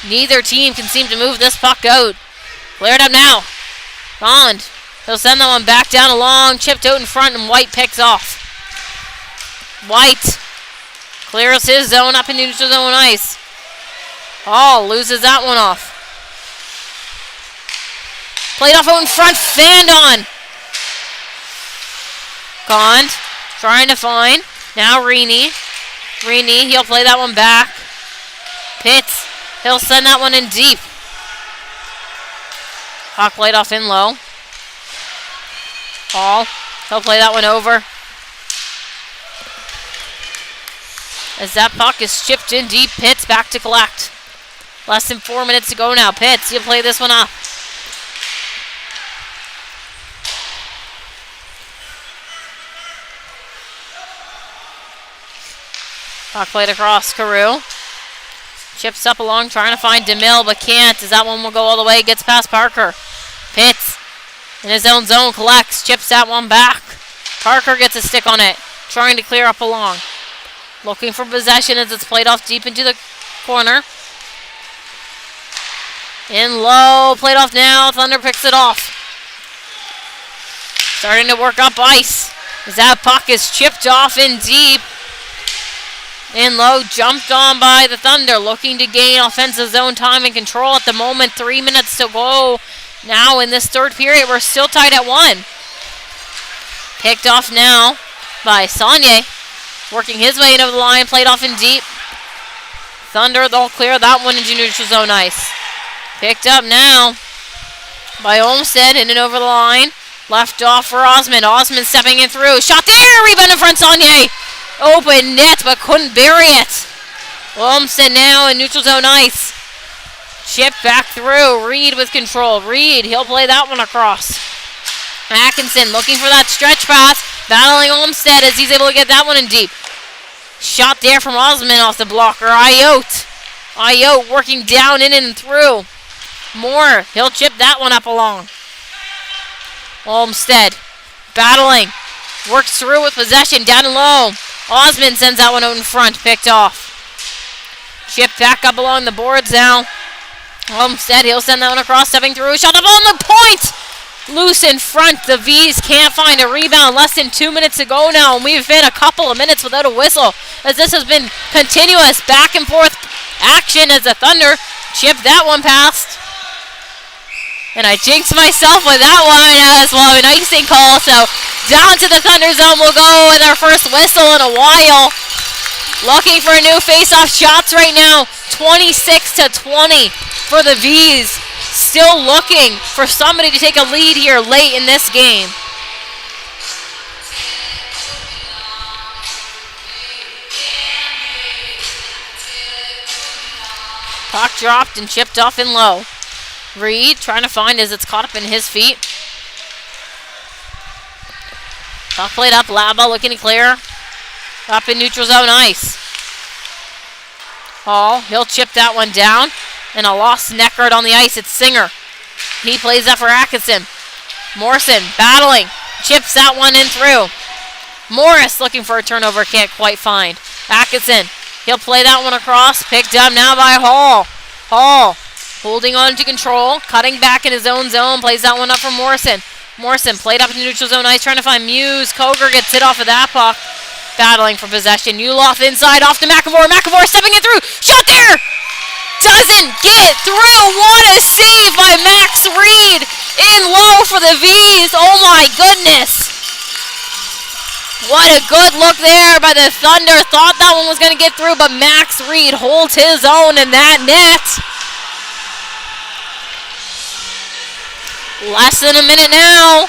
Speaker 1: Neither team can seem to move this puck out. Cleared up now. Bond. He'll send that one back down along. Chipped out in front and White picks off. White clears his zone up into neutral zone ice. Hall loses that one off. Played off out in front. Fanned on. Gone. Trying to find. Now Reaney. He'll play that one back. Pitts He'll send that one in deep. Puck played off in low. Hall. He'll play that one over. As that puck is chipped in deep, Pitts back to collect. Less than 4 minutes to go now. Pitts, you'll play this one up. Puck played across. Carew. Chips up along, trying to find DeMille, but can't, as that one will go all the way. Gets past Parker. Pitts in his own zone, collects, chips that one back. Parker gets a stick on it, trying to clear up along. Looking for possession as it's played off deep into the corner. In low, played off now. Thunder picks it off. Starting to work up ice. As that puck is chipped off in deep. In low, jumped on by the Thunder, looking to gain offensive zone time and control at the moment. 3 minutes to go now in this third period. We're still tied at 1. Picked off now by Saunier, working his way into the line, played off in deep. Thunder, they'll clear that one into neutral zone ice. Picked up now by Olmstead, in and over the line. Left off for Osmond. Osmond stepping in through. Shot there! Rebound in front, Saunier. Open net, but couldn't bury it. Olmstead now in neutral zone ice. Chip back through. Reed with control. Reed, he'll play that one across. Atkinson looking for that stretch pass. Battling Olmstead as he's able to get that one in deep. Shot there from Osmond off the blocker. Ayotte working down, in and through. Moore, he'll chip that one up along. Olmstead battling. Works through with possession, down and low. Osmond sends that one out in front, picked off. Chip back up along the boards now. Olmstead, he'll send that one across, stepping through. Shot up on the point! Loose in front. The V's can't find a rebound. Less than 2 minutes to go now, and we've been a couple of minutes without a whistle, as this has been continuous back and forth action as the Thunder chip that one past. And I jinxed myself with that one as well. An icing call, so down to the Thunder zone we'll go with our first whistle in a while. Looking for a new face-off shots right now. 26-20 for the V's. Still looking for somebody to take a lead here late in this game. Puck dropped and chipped off in low. Reed trying to find as it's caught up in his feet. Puck played up. Laba looking to clear. Up in neutral zone ice. Hall, he'll chip that one down. And a lost neck guard on the ice. It's Singer. He plays that for Atkinson. Morrison battling. Chips that one in through. Morris looking for a turnover. Can't quite find. Atkinson. He'll play that one across. Picked up now by Hall. Hall holding on to control. Cutting back in his own zone. Plays that one up for Morrison. Morrison played up in the neutral zone ice. Trying to find Muse. Koger gets hit off of that puck. Battling for possession. Ulof inside off to McAvoy. McAvoy stepping in through. Shot there! Doesn't get through. What a save by Max Reed. In low for the V's. Oh my goodness. What a good look there by the Thunder. Thought that one was going to get through, but Max Reed holds his own in that net. Less than a minute now.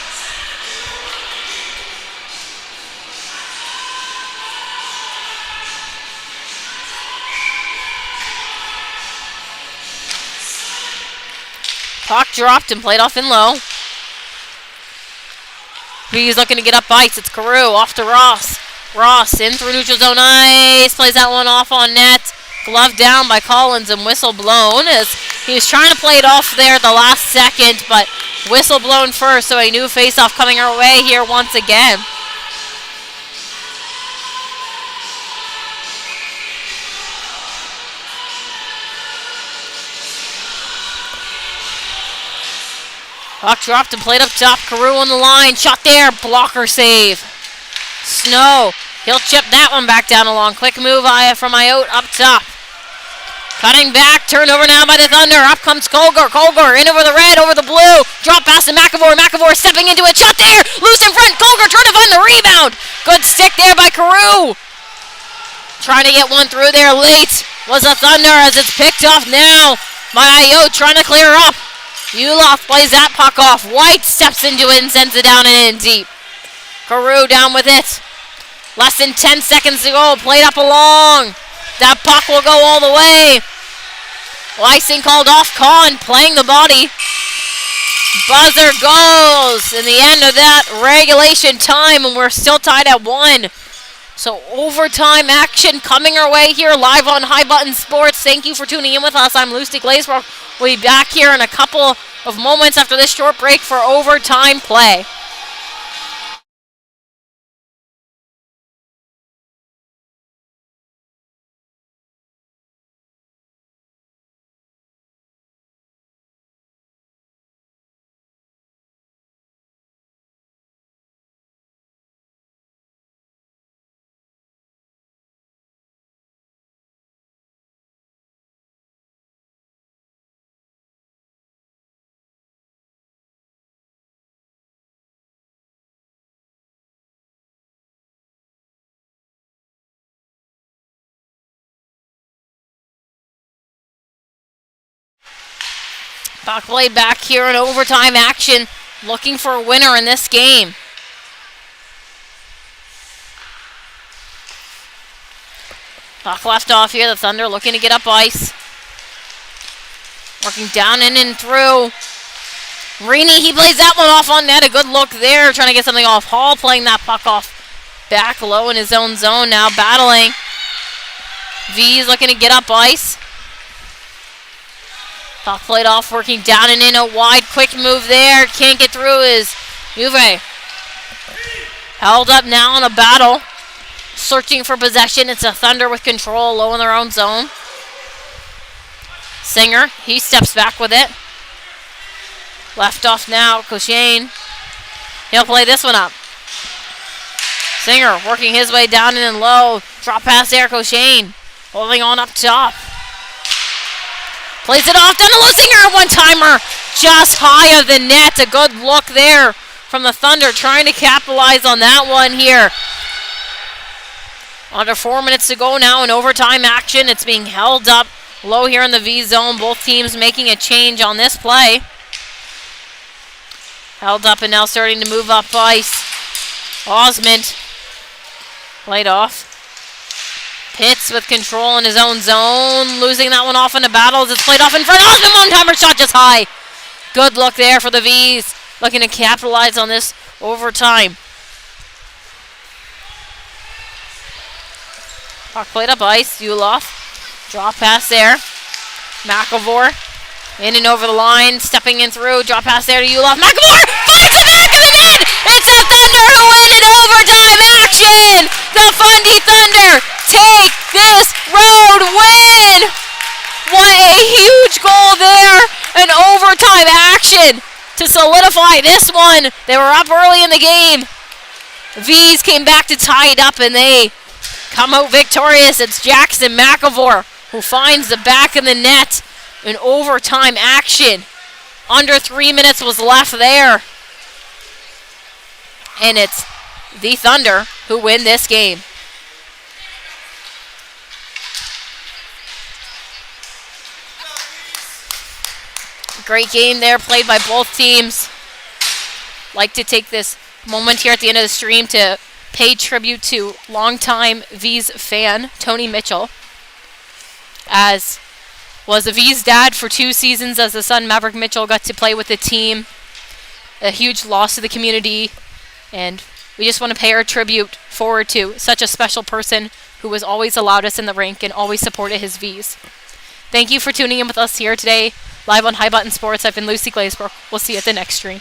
Speaker 1: Puck dropped and played off in low. He's looking to get up ice. It's Carew off to Ross. Ross in through neutral zone ice. Plays that one off on net. Glove down by Collins and whistle blown as he was trying to play it off there at the last second, but whistle blown first, so a new face-off coming our way here once again. Puck dropped and played up top. Carew on the line. Shot there. Blocker save. Snow. He'll chip that one back down along. Quick move from Ayotte up top. Cutting back. Turnover now by the Thunder. Up comes Colgar. Colgar in over the red, over the blue. Drop pass to McAvoy. McAvoy stepping into it. Shot there. Loose in front. Colgar trying to find the rebound. Good stick there by Carew. Trying to get one through there late. was the Thunder as it's picked off now by Ayo trying to clear up. Ulof plays that puck off. White steps into it and sends it down and in deep. Carew down with it. Less than 10 seconds to go. Played up along. That puck will go all the way. Icing called off. Kahn playing the body. Buzzer goes in the end of that regulation time, and we're still tied at 1. So overtime action coming our way here live on High Button Sports. Thank you for tuning in with us. I'm Lucy Glazebrook. We'll be back here in a couple of moments after this short break for overtime play. Puck played back here in overtime action, looking for a winner in this game. Puck left off here, the Thunder looking to get up ice. Working down in and through. Reaney, he plays that one off on net, a good look there, trying to get something off. Hall playing that puck off back low in his own zone now, battling. V's looking to get up ice. Puck played off, working down and in, a wide, quick move there. Can't get through is Juve. Held up now in a battle. Searching for possession. It's a Thunder with control, low in their own zone. Singer, he steps back with it. Left off now, Cochane. He'll play this one up. Singer working his way down and low. Drop pass there, Cochane. Holding on up top. Plays it off down to Lusinger, one-timer just high of the net. A good look there from the Thunder, trying to capitalize on that one here. Under 4 minutes to go now in overtime action. It's being held up low here in the V zone. Both teams making a change on this play. Held up and now starting to move up ice. Osmond played off. Pitts with control in his own zone. Losing that one off into battles. It's played off in front. Osmond, one-timer shot just high. Good look there for the V's. Looking to capitalize on this overtime. Puck played up ice. Ulof. Drop pass there. McElvore. In and over the line. Stepping in through. Drop pass there to Ulof. McElvore finds the back of the net. It's the Thunder who win in overtime action. The Fundy Thunder take this road win. What a huge goal there. An overtime action to solidify this one. They were up early in the game. V's came back to tie it up and they come out victorious. It's Jackson McElvore who finds the back of the net in overtime action. Under 3 minutes was left there. And it's the Thunder who win this game. Great game there played by both teams. Like to take this moment here at the end of the stream to pay tribute to longtime V's fan, Tony Mitchell, as was the V's dad for 2 seasons as the son Maverick Mitchell got to play with the team. A huge loss to the community, and we just want to pay our tribute forward to such a special person who has always allowed us in the rink and always supported his V's. Thank you for tuning in with us here today, live on High Button Sports. I've been Lucy Glazebrook. We'll see you at the next stream.